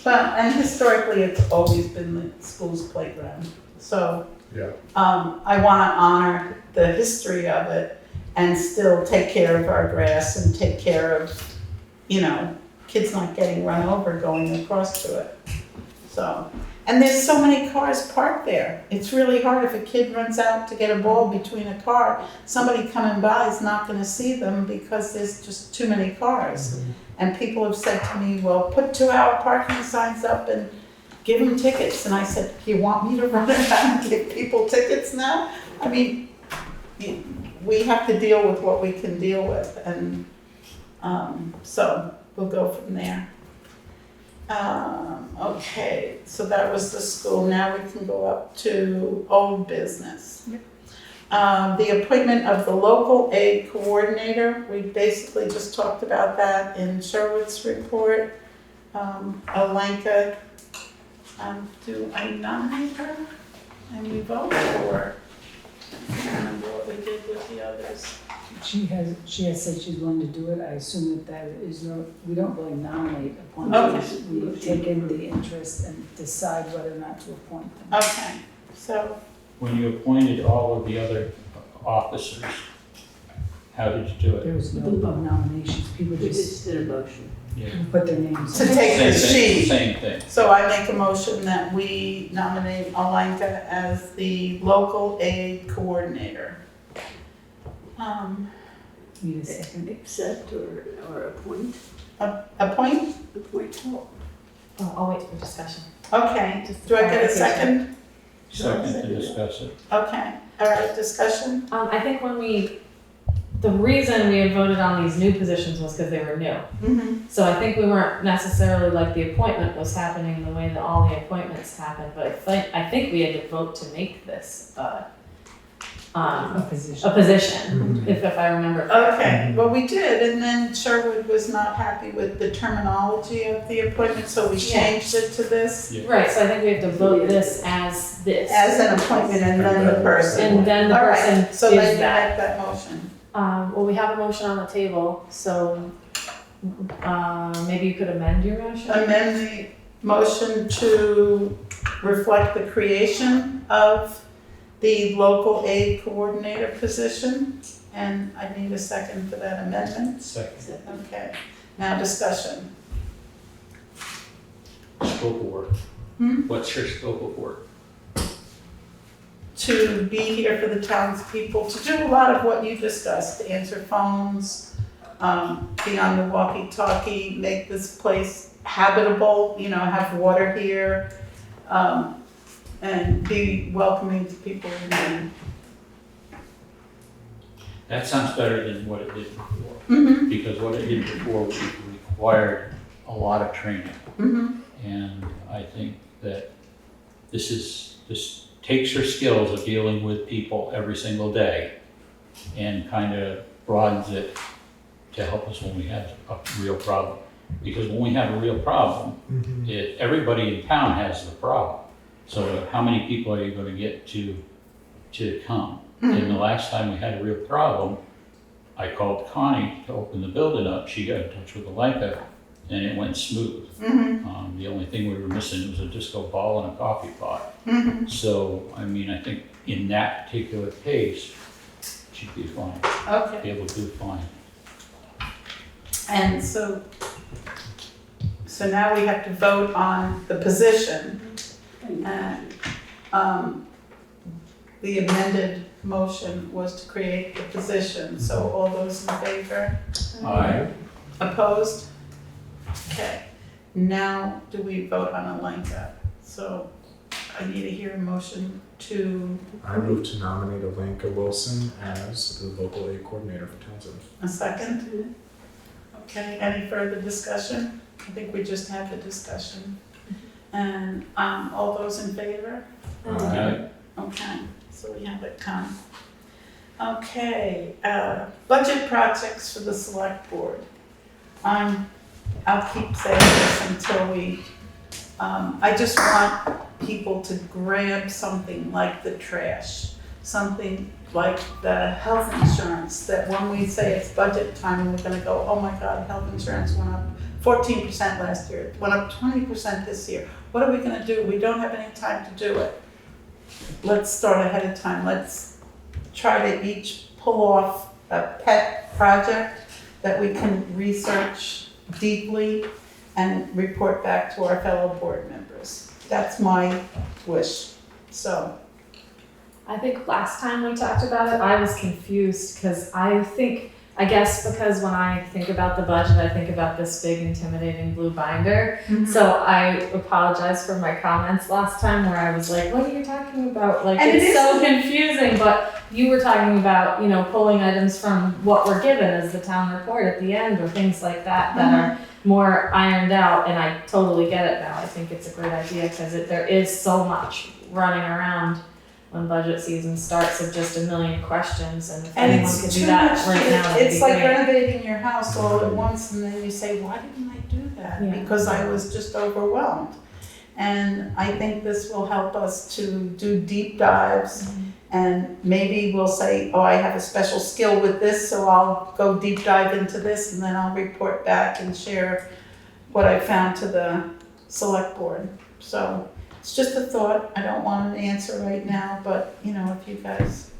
Well, and historically, it's always been the school's playground, so. Yeah. I wanna honor the history of it and still take care of our grass and take care of, kids not getting run over going across to it. So, and there's so many cars parked there. It's really hard if a kid runs out to get a ball between a car, somebody coming by is not gonna see them because there's just too many cars. And people have said to me, well, put 2-hour parking signs up and give them tickets. And I said, you want me to run around and give people tickets now? I mean, we have to deal with what we can deal with. And so we'll go from there. Okay, so that was the school. Now we can go up to old business. The appointment of the local aid coordinator. We basically just talked about that in Sherwood's report. Alenka, do I nominate her? And we vote, or I can't remember what we did with the others. She has said she's willing to do it. I assume that is we don't really nominate Okay. appointees. We take in the interest and decide whether or not to appoint them. Okay, so, When you appointed all of the other officers, how did you do it? There was no nominations. People We just just did a motion. Yeah. put their names to in. take the Same thing, sheet. same thing. So I make a motion that we nominate Alenka as the local aid coordinator. Need a second. Accept or appoint. Appoint? Appoint. I'll wait for discussion. Okay, Just do I get a clarification. second? Second to discuss it. Okay, all right, discussion? I think the reason we had voted on these new positions was because they were new. Mm-hmm. So I think we weren't necessarily like the appointment was happening the way that all the appointments happened, but I think we had to vote to make this, A position. a position, if I remember correctly. Okay, well, we did, and then Sherwood was not happy with the terminology of the appointment, so we Yeah. changed it to this. Right, so I think we have to vote this as this. As an appointment and then the person. And then the All right, person so then is you that. make that motion. Well, we have a motion on the table, so, maybe you could amend your motion? Amend the motion to reflect the creation of the local aid coordinator position, and I need a second for that amendment. Second, Okay, now discussion. scope of work. Hmm? What's your scope of work? To be here for the townspeople, to do a lot of what you discussed, answer phones, be on the walkie-talkie, make this place habitable, have water here, and be welcoming to people in need. That sounds better than what it did before. Mm-hmm, Because what it did before required a lot of training. mm-hmm, And I think that this takes her skills of dealing with people every single day and kind of broadens it to help us when we have a real problem. Because when we have a real problem, everybody in town has the problem. So how many people are you going to get to come? And the last time we had a real problem, I called Connie to open the building up. She got in touch with Alenka, and it went smooth. mm-hmm, The only thing we were missing was a disco ball and a coffee pot. mm-hmm. So, I think in that particular case, she'd be fine, Okay, be able to do fine. and so now we have to vote on the position. And the amended motion was to create the position, so all those in favor? Aye. Opposed? Okay, now do we vote on Alenka? So I need to hear a motion to, I move to nominate Alenka Wilson as the local aid coordinator for Townsend. a second? Okay, any further discussion? I think we just had the discussion. And all those in favor? Aye. Okay, so we have it come. Okay, budget projects for the select board. I'll keep saying this until we, I just want people to grab something like the trash, something like the health insurance, that when we say it's budget time, we're gonna go, oh my God, health insurance went up 14% last year, it went up 20% this year. What are we gonna do? We don't have any time to do it. Let's start ahead of time. Let's try to each pull off a pet project that we can research deeply and report back to our fellow board members. That's my wish, so. I think last time we talked about it, I was confused because I guess because when I think about the budget, I think about this big intimidating blue binder. So I apologize for my comments last time where I was like, what are you talking about? Like, And it's so confusing, but you were talking about, you know, pulling items from what we're given as the town report at the end or things like that that are more ironed out, and I totally get it now. I think it's a great idea because there is so much running around when budget season starts of just a million questions, and if And anyone it's could too do that much, right now, that'd it's be like great. renovating your house all at once and then you say, why didn't I do that? Yeah. Because I was just overwhelmed. And I think this will help us to do deep dives and maybe we'll say, oh, I have a special skill with this, so I'll go deep dive into this and then I'll report back and share what I found to the select board. So it's just a thought. I don't want an answer right now, but you know, if you guys,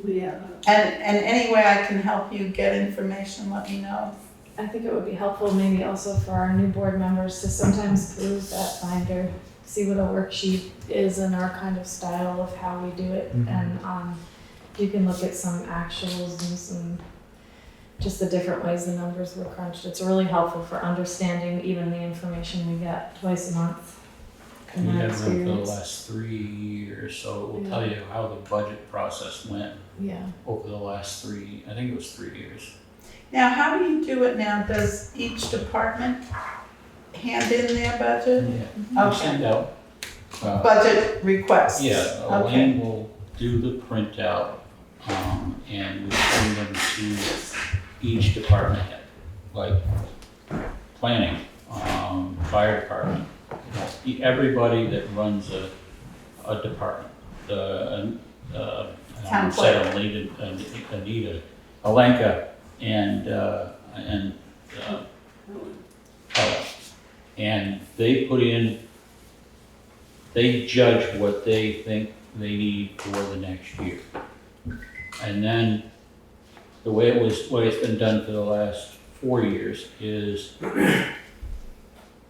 Yeah. and any way I can help you get information, let me know. I think it would be helpful maybe also for our new board members to sometimes peruse that binder, see what a worksheet is in our kind of style of how we do it. And you can look at some actuals and some, just the different ways the numbers were crunched. It's really helpful for understanding even the information we get twice a month. In We my have them for the experience. last 3 years, so it will Yeah. tell you how the budget process went Yeah. over the last I think it was 3 years. Now, how do you do it now? Does each department hand in their budget? We Okay. send out, Budget requests? yeah, Okay. Elaine will do the printout, and we send them to each department head, like planning, fire department, everybody that runs a department. Town Said Anita, Alenka, and Ella. And they put in, they judge what they think they need for the next year. And then the way it's been done for the last 4 years is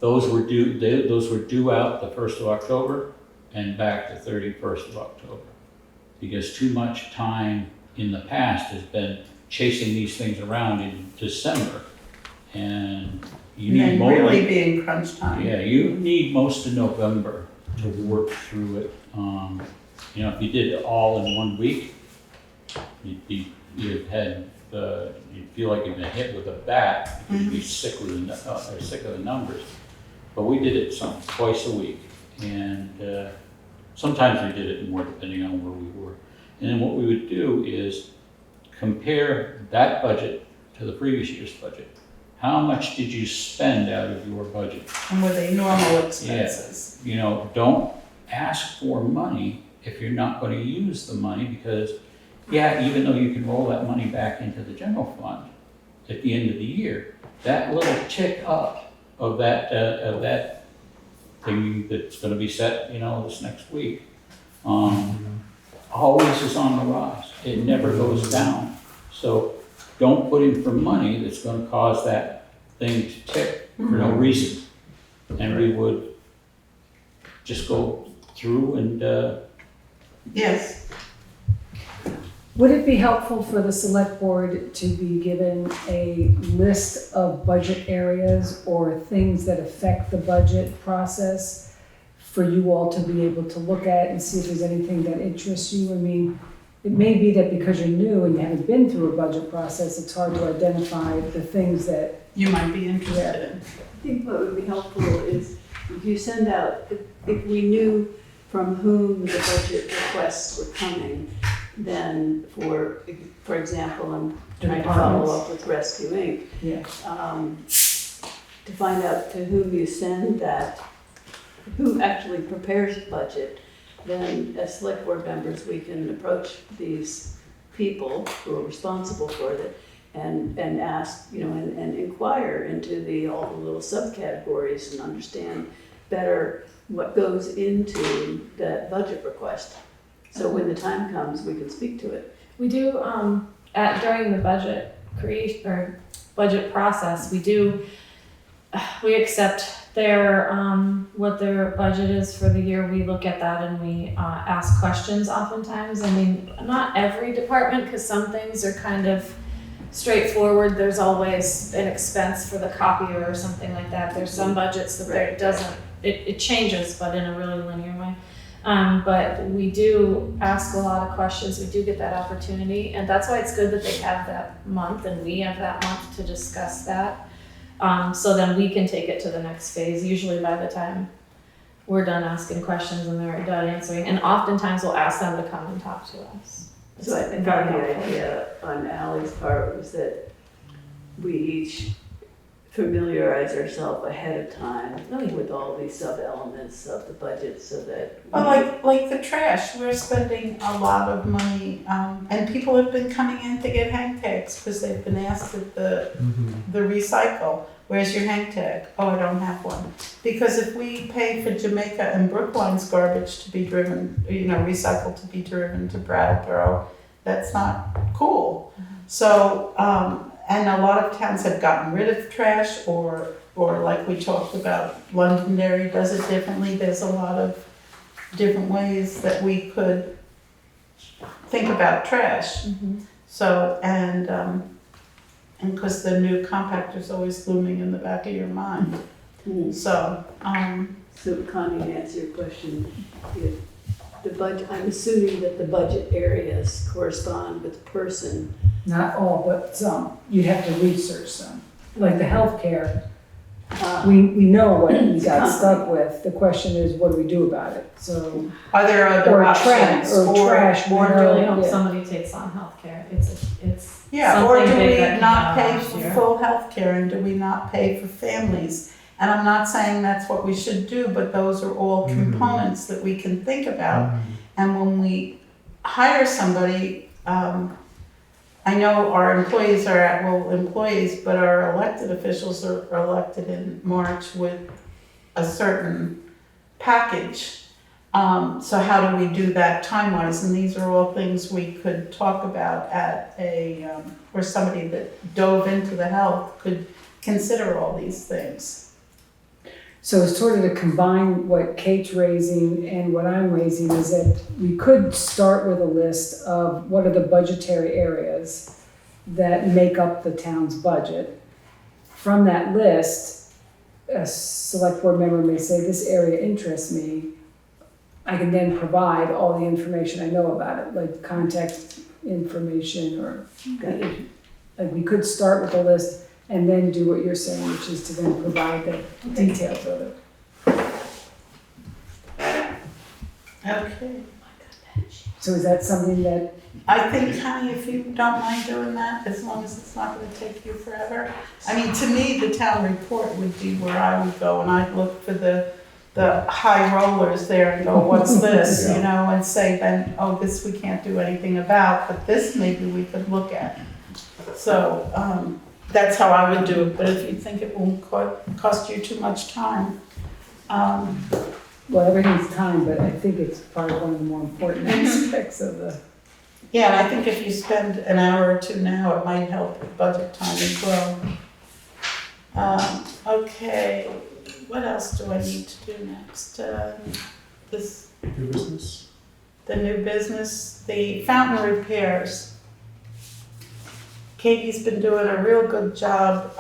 those were due out the 1st of October and back the 31st of October. Because too much time in the past has been chasing these things around in December. And you need And more, then really being crunch time. yeah, you need most of November to work through it. You know, if you did it all in 1 week, you'd feel like you've been hit with a bat, you'd be sick of the numbers. But we did it twice a week, and sometimes we did it more depending on where we were. And then what we would do is compare that budget to the previous year's budget. How much did you spend out of your budget? And were they normal expenses? You know, don't ask for money if you're not going to use the money, because, yeah, even though you can roll that money back into the general fund at the end of the year, that little tick up of that thing that's going to be set, you know, this next week, always is on the rise. It never goes down. So don't put in for money that's going to cause that thing to tick for no reason. And we would just go through and Yes. Would it be helpful for the select board to be given a list of budget areas or things that affect the budget process for you all to be able to look at and see if there's anything that interests you? I mean, it may be that because you're new and you haven't been through a budget process, it's hard to identify the things that, You might be interested in. I think what would be helpful is if you send out, if we knew from whom the budget requests were coming, then for example, I'm trying to follow up with Rescue Inc. yeah. To find out to whom you send that, who actually prepares the budget, then as select board members, we can approach these people who are responsible for it and ask, and inquire into all the little subcategories and understand better what goes into that budget request. So when the time comes, we can speak to it. We do, during the budget budget process, we accept what their budget is for the year. We look at that and we ask questions oftentimes. I mean, not every department, because some things are kind of straightforward. There's always an expense for the copier or something like that. There's some budgets that it changes, but in a really linear way. But we do ask a lot of questions. We do get that opportunity, and that's why it's good that they have that month and we have that month to discuss that. So then we can take it to the next phase, usually by the time we're done asking questions and they're done answering. And oftentimes we'll ask them to come and talk to us. So I think the idea on Ally's part was that we each familiarize ourselves ahead of time with all these sub-elements of the budget so that. Well, like the trash, we're spending a lot of money, and people have been coming in to get hang tags because they've been asked at the recycle, where's your hang tag? Oh, I don't have one. Because if we pay for Jamaica and Brookline's garbage to be driven, recycled to be driven to Brattleboro, that's not cool. So, and a lot of towns have gotten rid of trash, or like we talked about, Londonderry does it differently. There's a lot of different ways that we could think about trash. So, and because the new compactor's always looming in the back of your mind. So, So Connie, to answer your question, the budget, I'm assuming that the budget areas correspond with the person. Not all, but some. You'd have to research some. Like the healthcare, we know what we got stuck with. The question is, what do we do about it? So, are there other or options? trash, or trash. Or we do know, I hope yeah. somebody takes on healthcare. It's Yeah, or do something big we that not came pay out last for year. full health care, and do we not pay for families? And I'm not saying that's what we should do, but those are all components that we can think about. And when we hire somebody, I know our employees are employees, but our elected officials are elected in March with a certain package. So how do we do that time-wise? And these are all things we could talk about at or somebody that dove into the health could consider all these things. So sort of to combine what Kate's raising and what I'm raising is that we could start with a list of what are the budgetary areas that make up the town's budget. From that list, a select board member may say, this area interests me. I can then provide all the information I know about it, like contact information or, like we could start with a list and then do what you're saying, which is to then provide the details of it. Okay. So is that something that, I think, Connie, if you don't mind doing that, as long as it's not gonna take you forever. I mean, to me, the town report would be where I would go, and I'd look for the high rollers there and go, what's this, and say then, oh, this we can't do anything about, but this maybe we could look at. So, that's how I would do it, but if you think it won't cost you too much time. well, everything's time, but I think it's probably one of the more important aspects of the. Yeah, and I think if you spend an hour or two now, it might help with budget time as well. Okay, what else do I need to do next? New business? The new business, the fountain repairs. Katie's been doing a real good job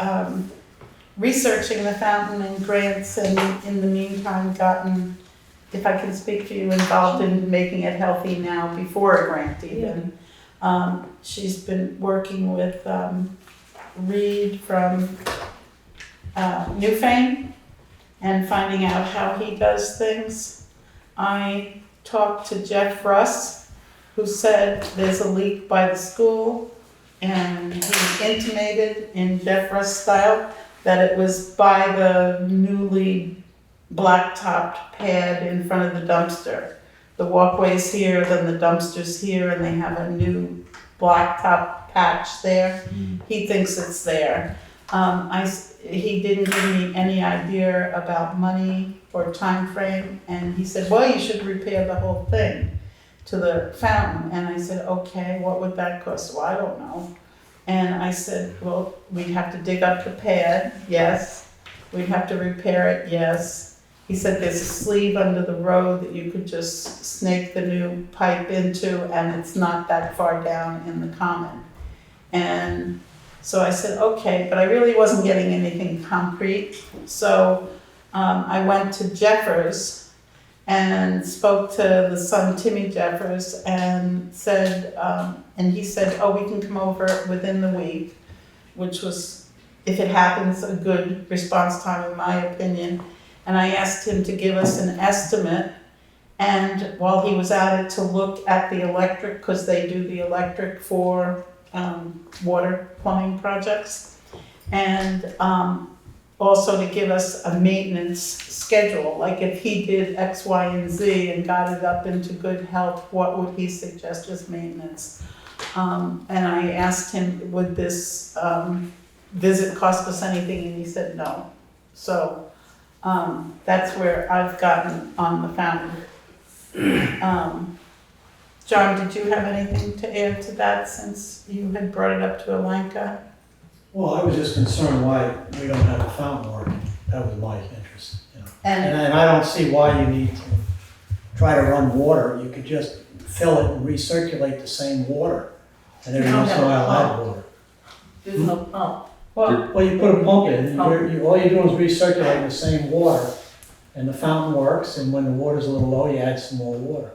researching the fountain and grants, and in the meantime gotten, if I can speak for you, involved in making it healthy now before a grant even. She's been working with Reed from Newfane and finding out how he does things. I talked to Jeff Russ, who said there's a leak by the school, and he intimated in Jeff Russ style that it was by the newly blacktopped pad in front of the dumpster. The walkway's here, then the dumpster's here, and they have a new blacktop patch there. He thinks it's there. He didn't give me any idea about money or time frame, and he said, well, you should repair the whole thing to the fountain. And I said, okay, what would that cost? Well, I don't know. And I said, well, we'd have to dig up the pad, yes. We'd have to repair it, yes. He said there's a sleeve under the road that you could just snake the new pipe into, and it's not that far down in the common. And so I said, okay, but I really wasn't getting anything concrete. So I went to Jeffers and spoke to the son, Timmy Jeffers, and said, and he said, oh, we can come over within the week, which was, if it happens, a good response time in my opinion. And I asked him to give us an estimate, and while he was at it, to look at the electric, because they do the electric for water plumbing projects, and also to give us a maintenance schedule, like if he did X, Y, and Z and got it up into good health, what would he suggest as maintenance? And I asked him, would this visit cost us anything, and he said no. So that's where I've gotten on the fountain. John, did you have anything to add to that, since you had brought it up to Alanka? Well, I was just concerned why we don't have a fountain working. That was my interest, you know. And And I don't see why you need to try to run water. You could just fill it and recirculate the same water. And every once in a while add water. There's no pump. Well, you put a pump in, and all you're doing is recirculating the same water. And the fountain works, and when the water's a little low, you add some more water.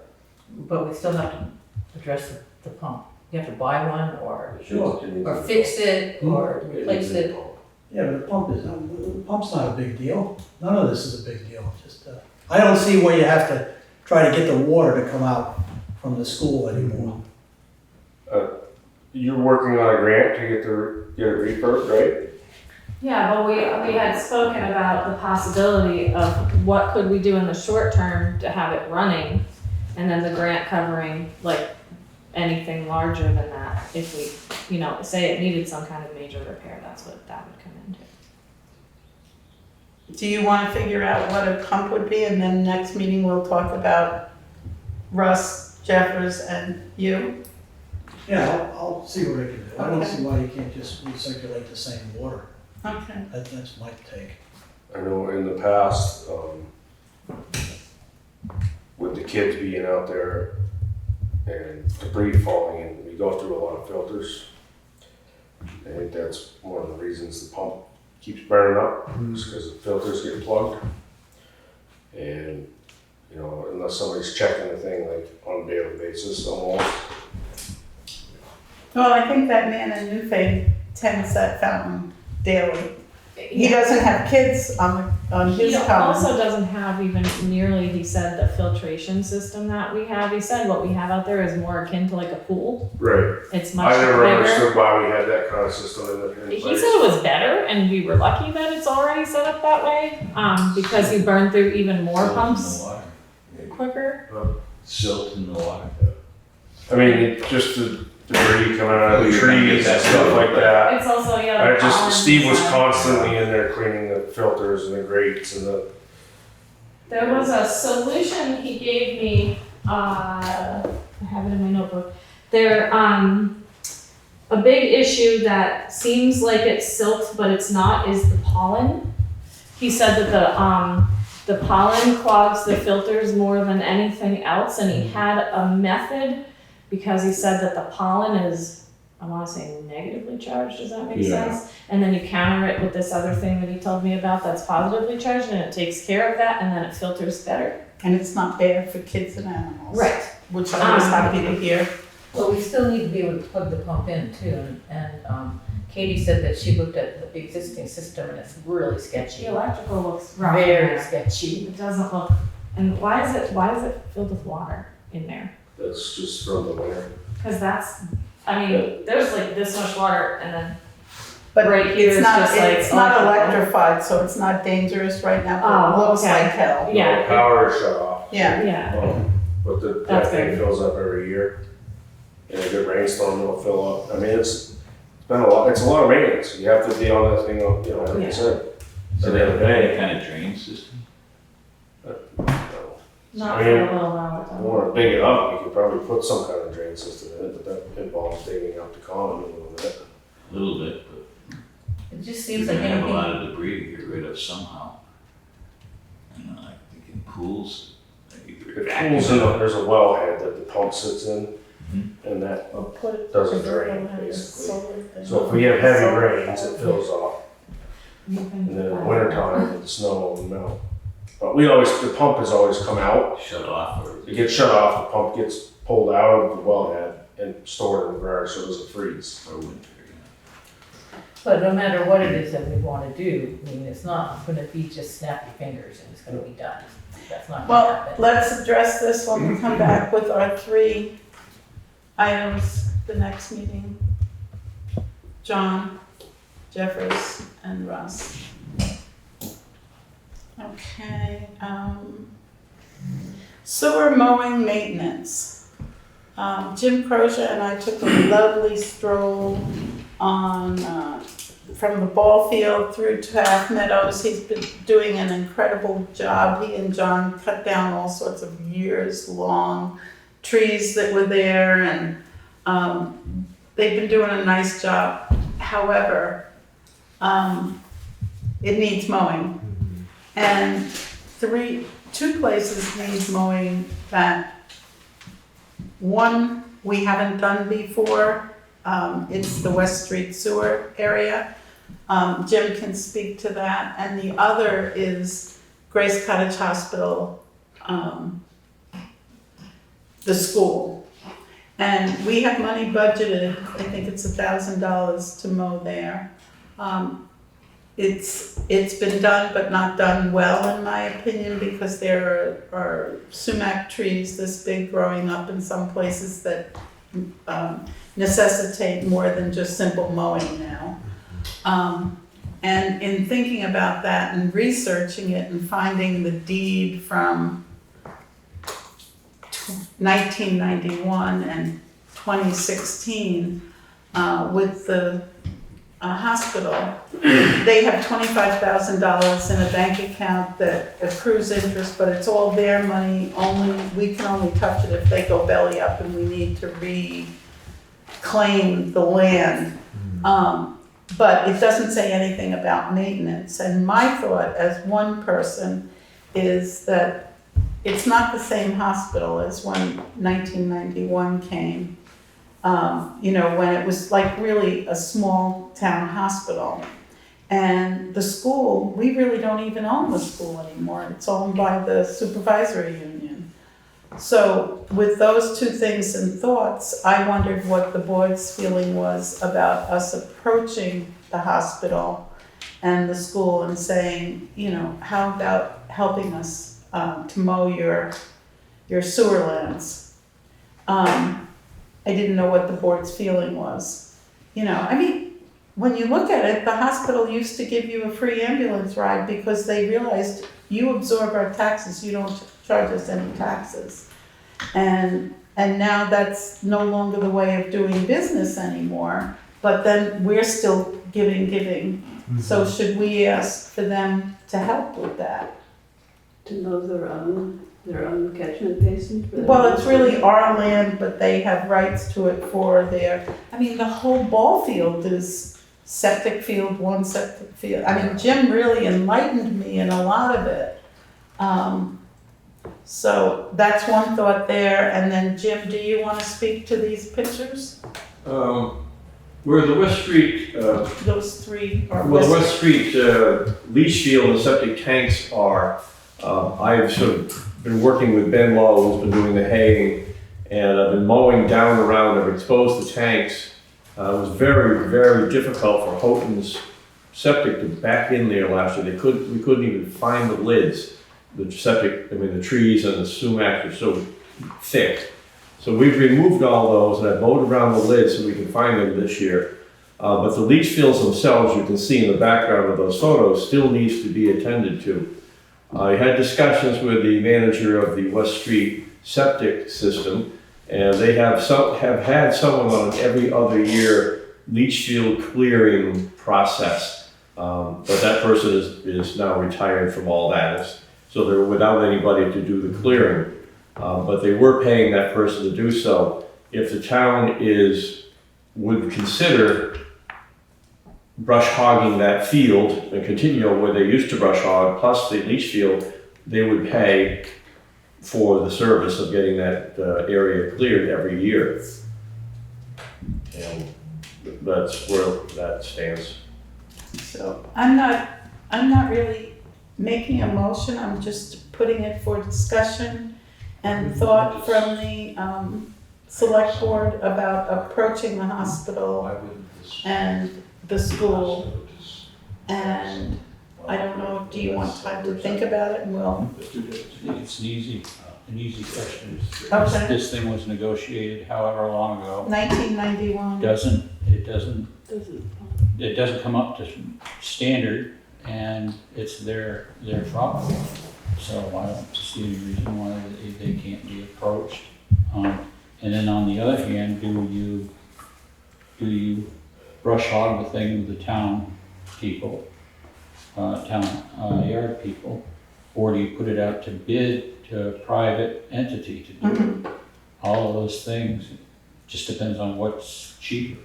But we still have to address the pump. You have to buy one or Sure. fix it or replace it. Yeah, but the pump's not a big deal. None of this is a big deal. Just, I don't see where you have to try to get the water to come out from the school anymore. You're working on a grant to get a refurb, right? Yeah, but we had spoken about the possibility of what could we do in the short term to have it running, and then the grant covering like anything larger than that. If we, say it needed some kind of major repair, that's what that would come into. do you want to figure out what a pump would be, and then next meeting we'll talk about Russ, Jeffers, and you? Yeah, I'll see what I can do. I don't Okay. see why you can't just recirculate the same water. Okay. That's my take. I know in the past, with the kids being out there and debris falling in, we go through a lot of filters. I think that's one of the reasons the pump keeps burning up, is because the filters get plugged. And, unless somebody's checking the thing like on a daily basis almost. Well, I think that man in Newfane tends that fountain daily. He doesn't have kids on his He common. also doesn't have even nearly, he said, the filtration system that we have. He said what we have out there is more akin to like a pool. Right. It's much I never bigger. understood why we had that kind of system in place. He said it was better, and we were lucky that it's already set up that way, because you burn through even more pumps quicker. Silt in the water. I mean, just the debris coming out of the trees and stuff like that. It's also, the pollen Steve was and- constantly in there cleaning the filters and the grates and the. There was a solution he gave me, I have it in my notebook. There, a big issue that seems like it's silt, but it's not, is the pollen. He said that the pollen clogs the filters more than anything else, and he had a method, because he said that the pollen is, I wanna say negatively charged, does that make sense? And then you counter it with this other thing that he told me about that's positively charged, and it takes care of that, and then it filters better. And it's not bad for kids and animals. Right. Which I was happy to hear. Well, we still need to be able to plug the pump in too, and Katie said that she looked at the existing system and it's really sketchy. The electrical looks rough. Very sketchy. It doesn't look, and why is it filled with water in there? That's just from the winter. Cause there's like this much water, and then But right here it's is not, just like it's not electrical. electrified, so it's not dangerous right now, but it Oh, looks okay. like hell. Yeah. The power is shut off. Yeah. Yeah, But that That's thing good. fills up every year. In a good rainstorm, it'll fill up. I mean, it's it's a lot of maintenance. You have to be on that thing, you know, 100%. So they have any kind of drain system? Not I for mean, a little while. If you want to dig it up, you could probably put some kind of drain system in it, but that involves digging up the common a little bit. A little bit, but It just you're seems gonna like have a anything, lot of debris to get rid of somehow. You know, like thinking pools. It pools in, there's a wellhead that the pump sits in, Mhm. and that We'll put it. doesn't we'll drain, have this basically. solar thing. So if we have heavy Solar rains, it panel. fills off, You can and then in buy winter that. time, with the snow and melt. But the pump has always come out, Shut off or? it gets shut off, the pump gets pulled out of the wellhead and stored in the garage so it doesn't freeze. Or winter, yeah. but no matter what it is that we wanna do, I mean, it's not gonna be just snap your fingers and it's gonna be done. That's not gonna Well, happen. let's address this when we come back with our 3 items the next meeting. John, Jeffers, and Russ. Okay, sewer mowing maintenance. Jim Crozier and I took a lovely stroll on, from the ball field through to Half Meadows. He's been doing an incredible job. He and John cut down all sorts of years-long trees that were there, and they've been doing a nice job. However, it needs mowing. And 2 places need mowing that, one, we haven't done before. It's the West Street sewer area. Jim can speak to that. And the other is Grace Cottage Hospital, the school. And we have money budgeted, I think it's $1,000 to mow there. It's been done, but not done well, in my opinion, because there are sumac trees this big growing up in some places that necessitate more than just simple mowing now. And in thinking about that and researching it and finding the deed from 1991 and 2016 with the hospital, they have $25,000 in a bank account that accrues interest, but it's all their money. We can only touch it if they go belly up and we need to reclaim the land. But it doesn't say anything about maintenance. And my thought as one person is that it's not the same hospital as when 1991 came. When it was like really a small town hospital. And the school, we really don't even own the school anymore. It's owned by the supervisory union. So with those 2 things in thoughts, I wondered what the board's feeling was about us approaching the hospital and the school and saying, how about helping us to mow your sewer lands? I didn't know what the board's feeling was. When you look at it, the hospital used to give you a free ambulance ride because they realized you absorb our taxes, you don't charge us any taxes. And now that's no longer the way of doing business anymore, but then we're still giving. So should we ask for them to help with that? To mow their own catchment basin? for their Well, own it's really sewer? our land, but they have rights to it for the whole ball field is septic field, one septic field. Jim really enlightened me in a lot of it. So that's one thought there. And then Jim, do you want to speak to these pictures? Where the West Street, Those 3 are well, the West Street leach field and septic tanks are, I've sort of been working with Ben Lowe, who's been doing the haying, and I've been mowing down around, I've exposed the tanks. It was very, very difficult for Houghton's septic to back in there last year. We couldn't even find the lids. The septic, the trees and the sumac are so thick. So we've removed all those and I've mowed around the lids so we can find them this year. But the leach fields themselves, you can see in the background of those photos, still needs to be attended to. I had discussions with the manager of the West Street septic system, and they have had someone on every other year leach field clearing process. But that person is now retired from all that. So they're without anybody to do the clearing. But they were paying that person to do so. If the town would consider brush hogging that field and continue where they used to brush hog, plus the leach field, they would pay for the service of getting that area cleared every year. And that's where that stands. So I'm not really making a motion, I'm just putting it for discussion and thought from the select board about approaching the hospital and the school. And I don't know, do you want time to think about it, and we'll, I think it's an easy question. Okay. This thing was negotiated however long ago. 1991. It doesn't come up to standard, and it's their problem. So I don't see any reason why they can't be approached. And then on the other hand, do you brush hog the thing with the town people, yard people, or do you put it out to bid to a private entity to do it? All of those things, just depends on what's cheaper.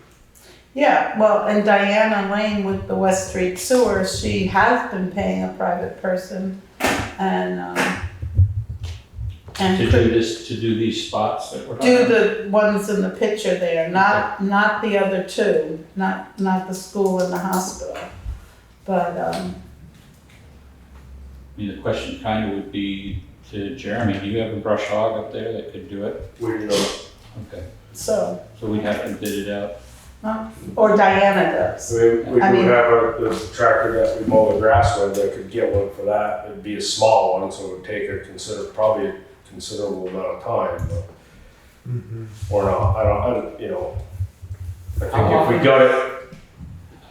Yeah, well, and Diana Lane with the West Street Sewer, she has been paying a private person and To do these spots that we're talking do about? the ones in the picture there, not the other two, not the school and the hospital. But, I mean, the question kind of would be to Jeremy, do you have a brush hog up there that could do it? We don't. Okay, so, so we'd have to bid it out. or Diana does. We do I mean- have a tractor that we mow the grass with that could get one for that. It'd be a small one, so it would take probably a considerable amount of time, but, or not. I think if we got it,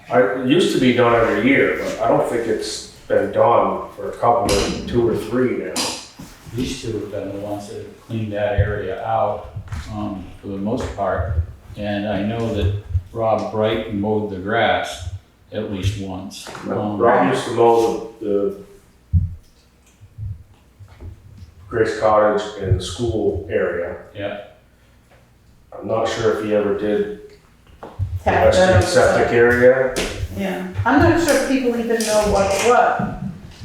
it used to be done every year, but I don't think it's been done for a 2 or 3 now. These two have been the ones that have cleaned that area out, for the most part. And I know that Rob Bright mowed the grass at least once. Rob used to mow the Grace Cottage and the school area. Yeah, I'm not sure if he ever did the Tap West that Street up, septic area. Yeah, I'm not sure if people even know what's what.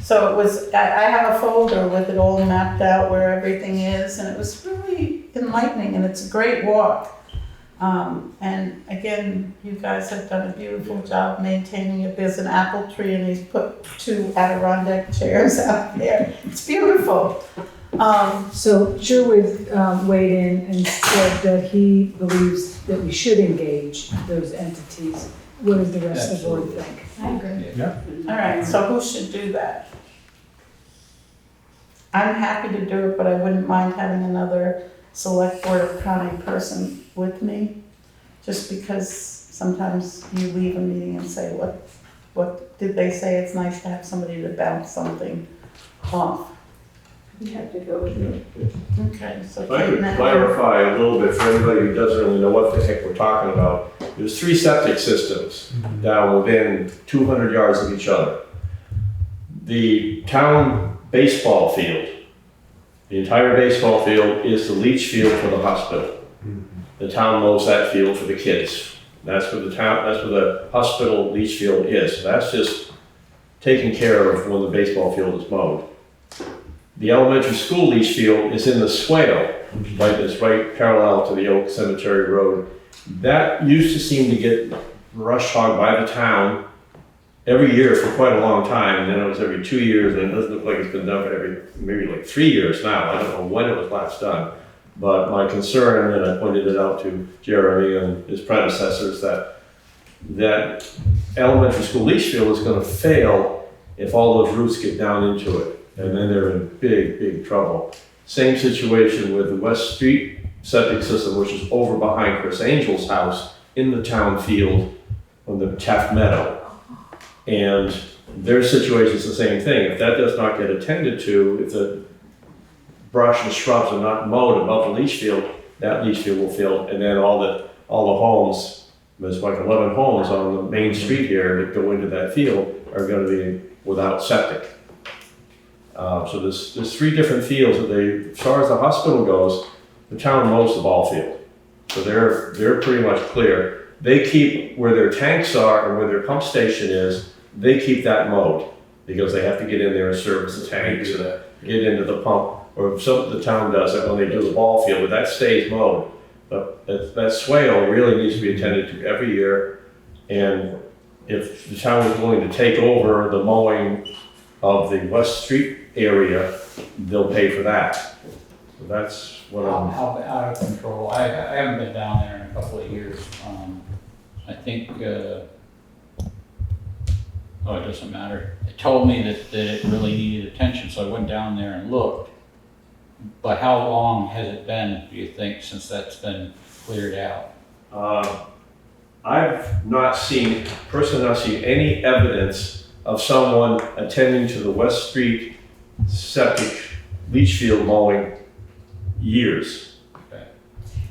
So it was, I have a folder with it all mapped out where everything is, and it was really enlightening, and it's a great walk. And again, you guys have done a beautiful job maintaining it. There's an apple tree, and he's put 2 Adirondack chairs out there. It's beautiful. So Sherwood weighed in and said that he believes that we should engage those entities. What does the rest of the board think? I agree. All right, so who should do that? I'm happy to do it, but I wouldn't mind having another select board of county person with me, just because sometimes you leave a meeting and say, what did they say? It's nice to have somebody to bounce something off. We have to go with it. Okay, so. If I could clarify a little bit for anybody who doesn't really know what the heck we're talking about. There's 3 septic systems down within 200 yards of each other. The town baseball field, the entire baseball field is the leach field for the hospital. The town mows that field for the kids. That's where the hospital leach field is. That's just taken care of when the baseball field is mowed. The elementary school leach field is in the swale, it's right parallel to the Oak Cemetery Road. That used to seem to get brush hogged by the town every year for quite a long time, and then it was every 2 years, and it doesn't look like it's been done for maybe like 3 years now. I don't know when it was last done. But my concern, and I pointed it out to Jeremy and his predecessors, that elementary school leach field is gonna fail if all those roots get down into it. And then they're in big, big trouble. Same situation with the West Street septic system, which is over behind Chris Angel's house in the town field on the Taft Meadow. And their situation is the same thing. If that does not get attended to, if the brush and shrubs are not mowed above the leach field, that leach field will fail, and then all the homes There's like 11 homes on the main street here that go into that field are gonna be without septic. So there's 3 different fields that they, as far as the hospital goes, the town mows the ball field. So they're pretty much clear. They keep where their tanks are and where their pump station is, they keep that mowed because they have to get in there and service the tanks and get into the pump. Or some the town does that when they do the ball field, but that stays mowed. But that swale really needs to be attended to every year. And if the town is willing to take over the mowing of the West Street area, they'll pay for that. So that's what How out of control, I haven't been down there in a couple of years. I think, it doesn't matter. It told me that it really needed attention, so I went down there and looked. But how long has it been, do you think, since that's been cleared out? I've not seen, personally not seen any evidence of someone attending to the West Street septic leach field mowing years. Okay.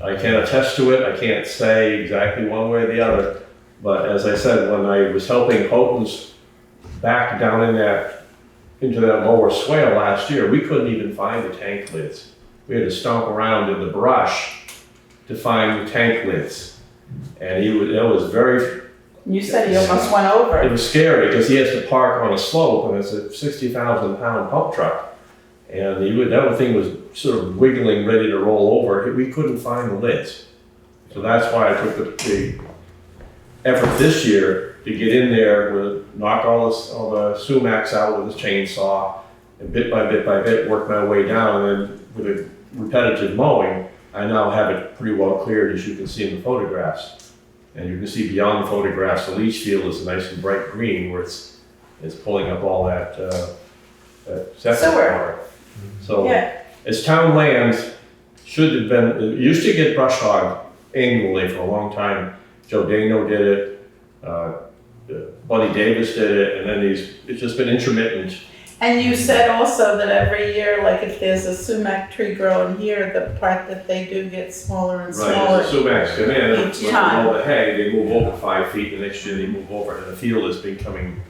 I can't attest to it, I can't say exactly one way or the other, but as I said, when I was helping Houghton's back down into that lower swale last year, we couldn't even find the tank lids. We had to stomp around in the brush to find the tank lids. And that was very, You said he almost went over. it was scary because he has to park on a slope and it's a 60,000 pound pump truck. And that thing was sort of wiggling, ready to roll over. We couldn't find the lids. So that's why I took the effort this year to get in there, knock all the sumacs out with a chainsaw, and bit by bit, work my way down. And then with a repetitive mowing, I now have it pretty well cleared, as you can see in the photographs. And you can see beyond the photographs, the leach field is nice and bright green, where it's pulling up all that septic water. So, Yeah. as town land should have been, it used to get brush hogged annually for a long time. Joe Dano did it, Buddy Davis did it, and then it's just been intermittent. And you said also that every year, like if there's a sumac tree growing here, the part that they do gets smaller and Right, smaller. as the sumacs come in, and Each when they time. mow the hay, they move over 5 feet, the next year they move over, and the field is becoming,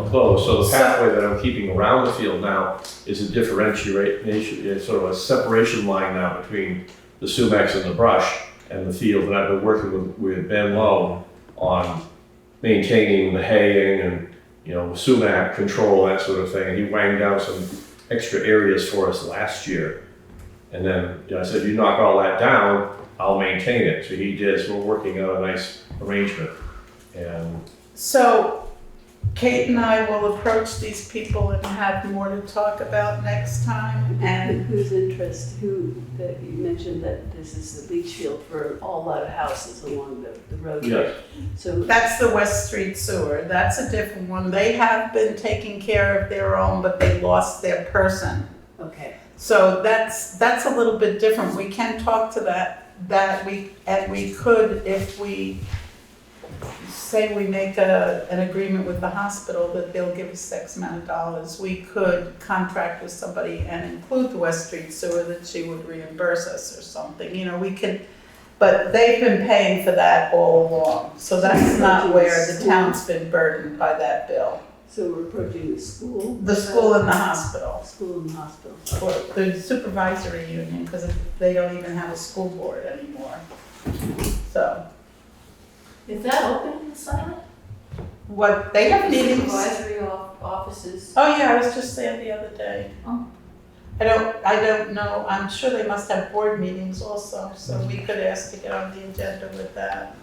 close. So the pathway that I'm keeping around the field now is a differentiation, it's sort of a separation line now between the sumacs and the brush and the field. And I've been working with Ben Lowe on maintaining the haying and, sumac control, that sort of thing. And he wanged down some extra areas for us last year. And then I said, you knock all that down, I'll maintain it. So he did, so we're working on a nice arrangement. And So Kate and I will approach these people and have more to talk about next time. And Whose interest, that you mentioned that this is the leach field for a lot of houses along the road. yes, So that's the West Street sewer. That's a different one. They have been taking care of their own, but they lost their person. okay, So that's a little bit different. We can talk to that we could, if we say we make an agreement with the hospital that they'll give us X amount of dollars, we could contract with somebody and include the West Street sewer that she would reimburse us or something. We can, but they've been paying for that all along. So that's not where the town's been burdened by that bill. so we're approaching the school. The school and the hospital. School and hospital. Or the supervisory union, because they don't even have a school board anymore. So, Is that open in the summer? what, they have meetings. Supervisory offices. Oh yeah, I was just there the other day. Oh. I don't know, I'm sure they must have board meetings also, so we could ask to get on the agenda with that.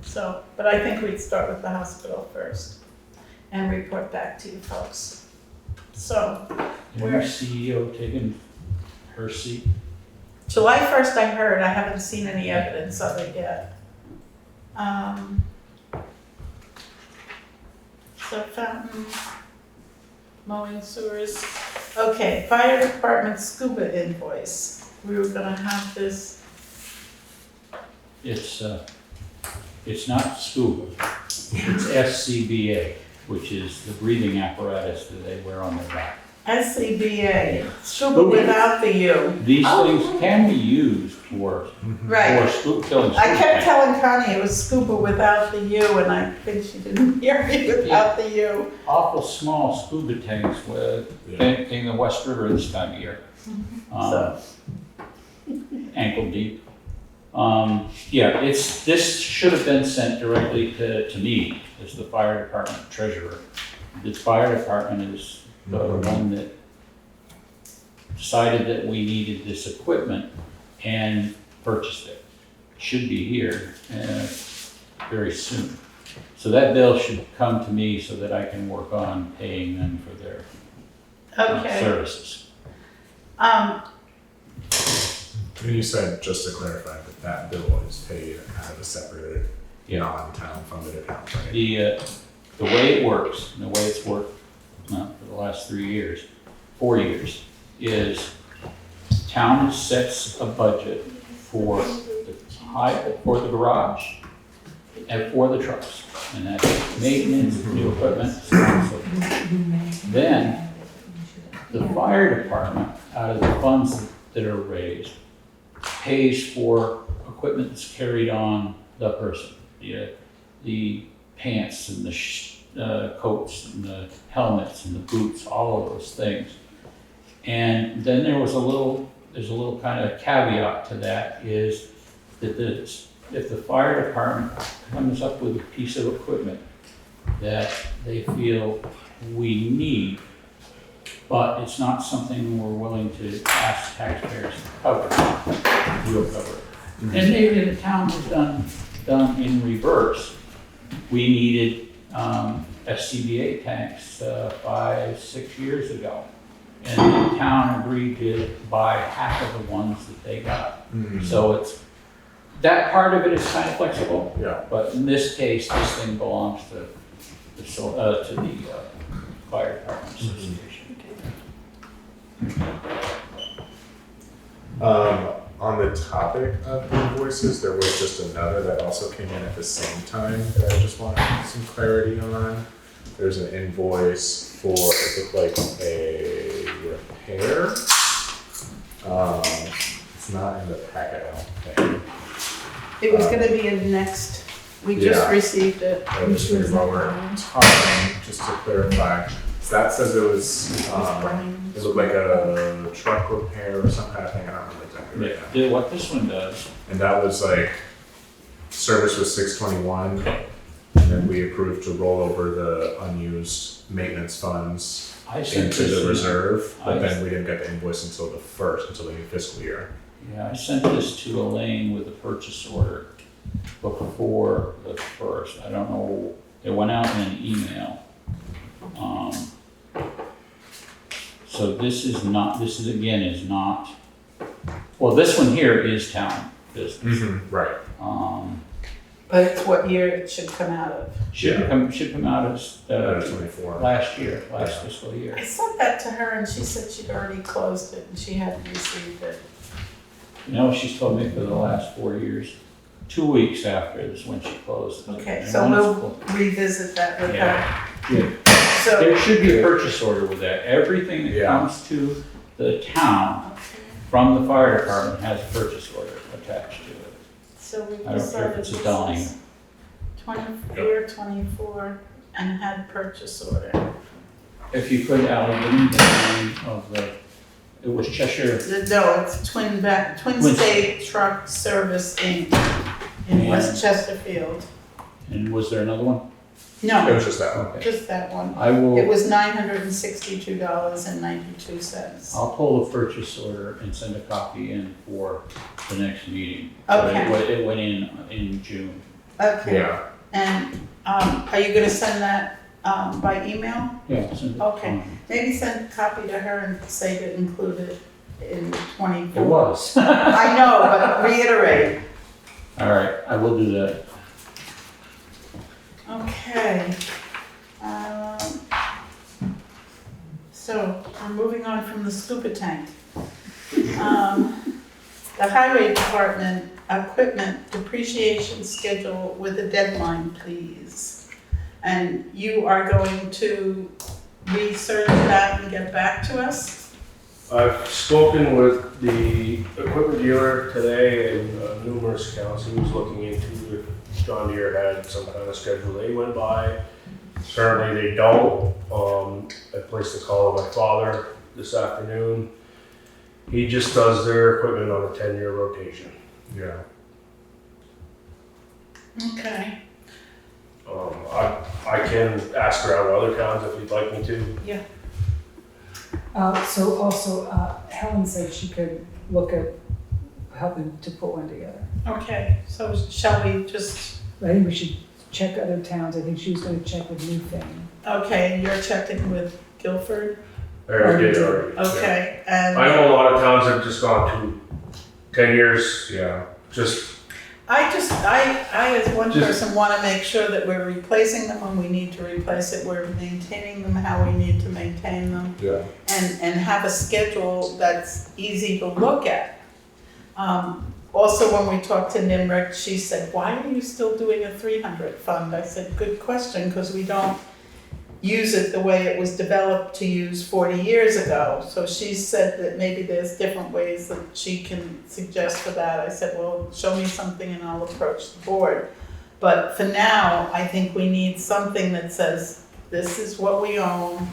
So, but I think we'd start with the hospital first and report back to you folks. So, Your CEO taking her seat? July 1st I heard, I haven't seen any evidence of it yet. So fountain, mowing sewers. Okay, fire department scuba invoice. We were gonna have this, It's not scuba, it's SCBA, which is the breathing apparatus that they wear on their back. SCBA, scuba without the U. These things can be used for Right. filling I scuba kept tanks. telling Connie it was scuba without the U, and I think she didn't hear me without the U. Awful small scuba tanks with, in the West River this time of year. So. Ankle deep. This should have been sent directly to me as the fire department treasurer. The fire department is the one that decided that we needed this equipment and purchased it. Should be here very soon. So that bill should come to me so that I can work on paying them for their Okay. services. You said, just to clarify, that bill is paid out of a separate, Yeah. non-town funded account, right? The way it works, and the way it's worked for the last 4 years, is town sets a budget for the garage and for the trucks. And that's maintenance, new equipment, so on and so forth. Then, the fire department, out of the funds that are raised, pays for equipment that's carried on the person. The pants and the coats and the helmets and the boots, all of those things. And then there's a little kind of caveat to that, is that if the fire department comes up with a piece of equipment that they feel we need, but it's not something we're willing to ask taxpayers to cover, we'll cover it. And maybe the town has done in reverse. We needed SCBA tanks 5-6 years ago. And the town agreed to buy half of the ones that they got. So that part of it is kind of flexible. Yeah. But in this case, this thing belongs to the fire department association. On the topic of invoices, there was just another that also came in at the same time that I just wanted some clarity on. There's an invoice for, it looked like a repair. It's not in the packet, I don't think. It was gonna be in next, we just Yeah. received it. That was pretty lower time, just to clarify. So that says it was, it looked like a truck repair or some kind of thing, I don't remember exactly right now. What this one does, And that was like, service was 621, and then we approved to roll over the unused maintenance funds I sent into this the in- reserve, but I- then we didn't get the invoice until the new fiscal year. Yeah, I sent this to Elaine with a purchase order before the first. I don't know, it went out in an email. So this is not, well, this one here is town business. Right. But it's what year it should come out of. Should come out as, 24. last Yeah. fiscal year. I sent that to her and she said she'd already closed it and she hadn't received it. You know, she's told me for the last 4 years, 2 weeks after is when she closed. Okay, And so when it's we'll closed- revisit that with her. Yeah. Yeah. So, There should be a purchase order with that. Everything that Yeah. comes to the town from the fire department has a purchase order attached to it. so we I don't care if decided it's this a dime. is 24 and had purchase order. If you could, Ally, give me the name of it was Cheshire, No, it's Twin Twin State Truck Service Inc. in Yeah. West Chesterfield. and was there another one? It No, was just that one. Okay. just that one. I It will, was $962.92. I'll pull the purchase order and send a copy in for the next meeting. Okay. It went in June. Okay, Yeah. and, are you gonna send that, by email? Yeah, send it. Okay. Maybe send a copy to her and say to include it in 24. It was. I know, but reiterate. All right, I will do that. Okay. So we're moving on from the scuba tank. The highway department equipment depreciation schedule with a deadline, please. And you are going to research that and get back to us? I've spoken with the equipment dealer today and numerous accounts. He was looking into if John Deere had some kind of schedule they went by. Certainly they don't. I placed a call with my father this afternoon. He just does their equipment on a 10-year rotation. Yeah. Okay. I can ask around other towns if you'd like me to. So also, Helen said she could look at helping to put one together. Okay, so shall we just, I think we should check other towns. I think she was gonna check with Newfane. okay, and you're checking with Guilford? I already did already. Okay, and I know a lot of towns have just gone to 10 years, Yeah. just, I as one Just- person wanna make sure that we're replacing them when we need to replace it, we're maintaining them how we need to maintain them, Yeah. and have a schedule that's easy to look at. Also, when we talked to Nimrick, she said, why are you still doing a 300 fund? I said, good question, because we don't use it the way it was developed to use 40 years ago. So she said that maybe there's different ways that she can suggest for that. I said, well, show me something and I'll approach the board. But for now, I think we need something that says, this is what we own,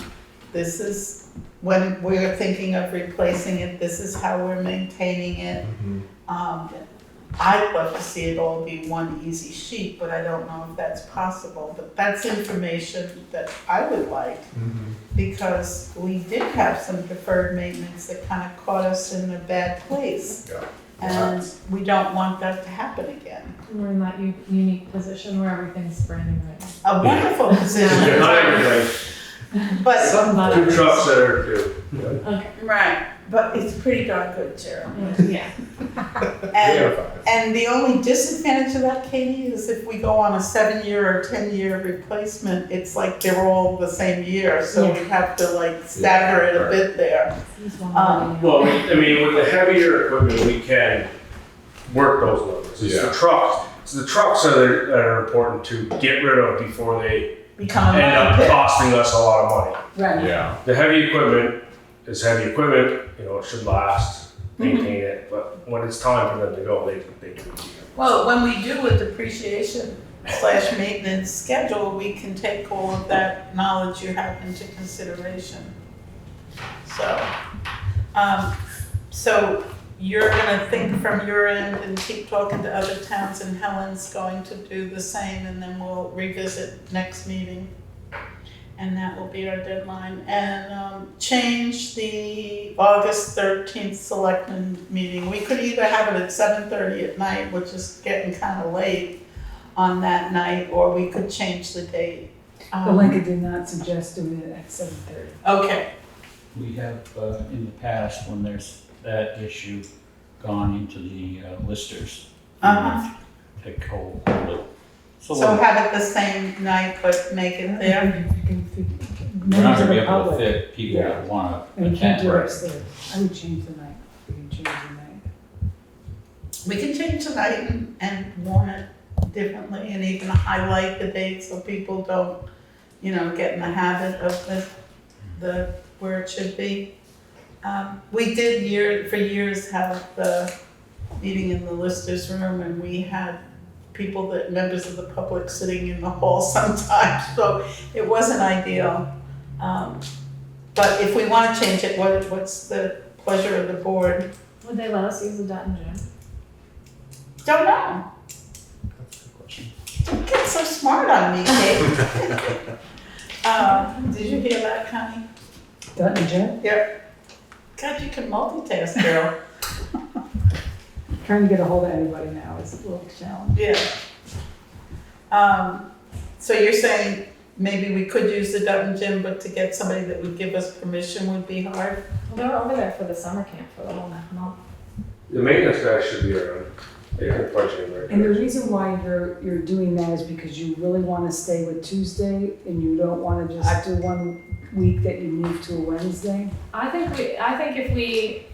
this is when we're thinking of replacing it, this is how we're maintaining it. I'd love to see it all be one easy sheet, but I don't know if that's possible. But that's information that I would like, because we did have some deferred maintenance that kind of caught us in a bad place. Yeah. And we don't want that to happen again. We're in that unique position where everything's brand new right now. A wonderful not position, everything. but, Somebody. 2 trucks that are due. Okay. right, but it's pretty darn good, Gerald. Yeah. And the only disadvantage of that, Katie, is if we go on a 7-year or 10-year replacement, it's like they're all the same year, so we have to like stagger it a bit there. He's one Well, I mean, with the heavier equipment, we can work those numbers. It's Yeah. the trucks. It's the trucks that are important to get rid of before they Become a end money up pit. costing us a lot of money. Right. Yeah. The heavy equipment is heavy equipment. You know, it should last, maintain it. But when it's time for them to go, they do. Well, when we do a depreciation/maintenance schedule, we can take all of that knowledge you have into consideration. So you're gonna think from your end and keep talking to other towns, and Helen's going to do the same, and then we'll revisit next meeting. And that will be our deadline. And change the August 13th selectmen meeting. We could either have it at 7:30 at night, which is getting kind of late on that night, or we could change the date. But Lincoln did not suggest doing it at 7:30. Okay, We have, in the past, when there's that issue, gone into the listers. Take hold of it. so have it the same night, but make it there. We're not Members gonna of be the able to public, fit people Yeah. that wanna and we can't attend. do it upstairs. I would change the night. We can change the night. We can change tonight and warn it differently, and even highlight the date so people don't, get in the habit of the where it should be. We did for years have the meeting in the listers room, and we had members of the public sitting in the hall sometimes, so it wasn't ideal. But if we want to change it, what's the pleasure of the board? Would they let us use the Dutton gym? Don't know. Don't get so smart on me, Kate. Did you hear that, Connie? Dutton Jen? Yep. God, you can multitask, girl. Trying to get a hold of anybody now is a little challenge. Yeah. So you're saying maybe we could use the Dutton gym, but to get somebody that would give us permission would be hard? Well, they were over there for the summer camp for the whole month. The maintenance guys should be around. They can punch in there. And the reason why you're doing that is because you really want to stay with Tuesday and you don't want to just do 1 week that you move to a Wednesday? I think if we,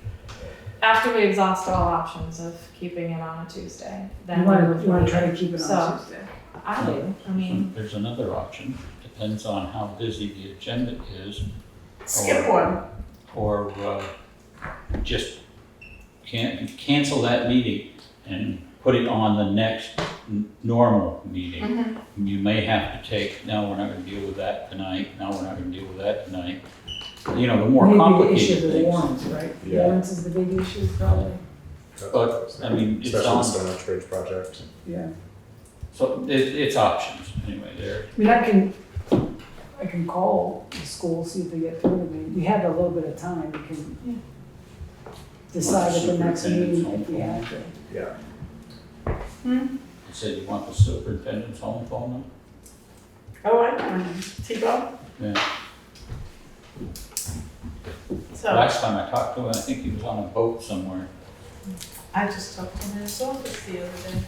after we exhaust all options of keeping it on a Tuesday, then You want to try to keep it So- on Tuesday. I do. I mean, There's another option. depends on how busy the agenda is. Skip one. Or just cancel that meeting and put it on the next normal meeting. You may have to take, no, we're not gonna deal with that tonight, no, we're not gonna deal with that tonight. You know, the more Maybe the complicated issue of the things. warrants, right? Yeah. Warrants is the big issue, probably, But, I mean, it's Especially on, the Stone Ridge Bridge project. yeah. so it's options, anyway, there. I mean, I can call the school, see if they get through to me. We have a little bit of time, we can decide at the next meeting if we have to. Yeah. You said you want the superintendent's home phone number? Oh, I know, T-Bone. Yeah. So Last time I talked to him, I think he was on a boat somewhere. I just talked to him in his office the other day.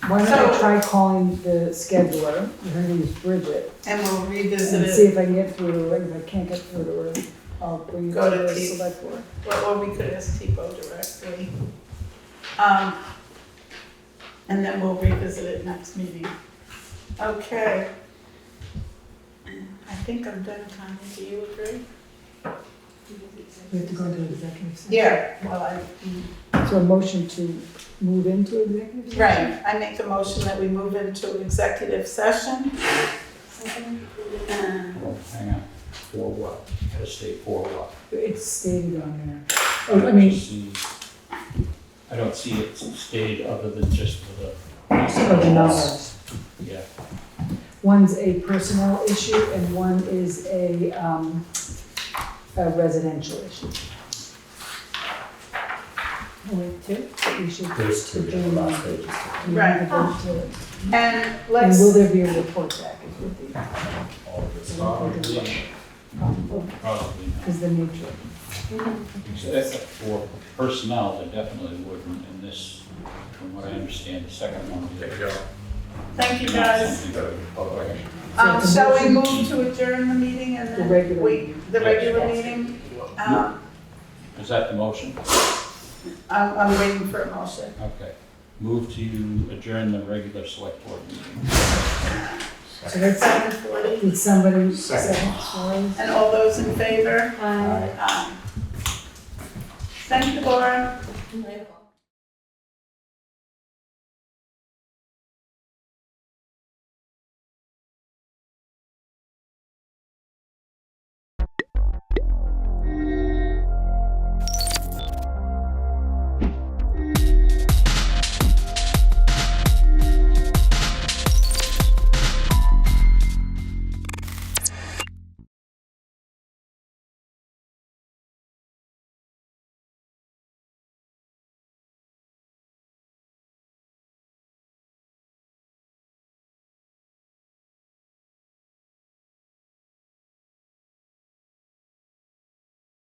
Why don't I So- try calling the scheduler, her name is Bridget, And we'll revisit and see it, if I can get through to her. If I can't get through to her, I'll bring it Go to to the T. select board. or we could ask T-Bone directly. And then we'll revisit it next meeting. Okay. I think I'm done, Tanya, do you agree? We have to go into executive session. Yeah, well, So a motion to move into executive session? right, I make a motion that we move into executive session. Hang on, for what? Gotta stay for what? It's stated on there. I I don't mean, see- I don't see it stated other than just for the. of the numbers. Yeah, One's a personnel issue and one is a residential issue. Wait, two? We should. There's two adjourn in the last those. pages. We Right. need to vote to it. And And let's, will there be a report back is what the, All of this. probably not. because the nature. Except for personnel, there definitely wouldn't in this, from what I understand, the second one. There you go. thank you Not guys. something that would public. Shall we move to adjourn the meeting and The then regular wait, meeting. the regular meeting? Is that the motion? I'm waiting for a motion. Okay. Move to adjourn the regular select board meeting. So that's, 7:40, did somebody Second. second, sorry? and all those in favor? Aye. Aye. Thank you, Laura. Right.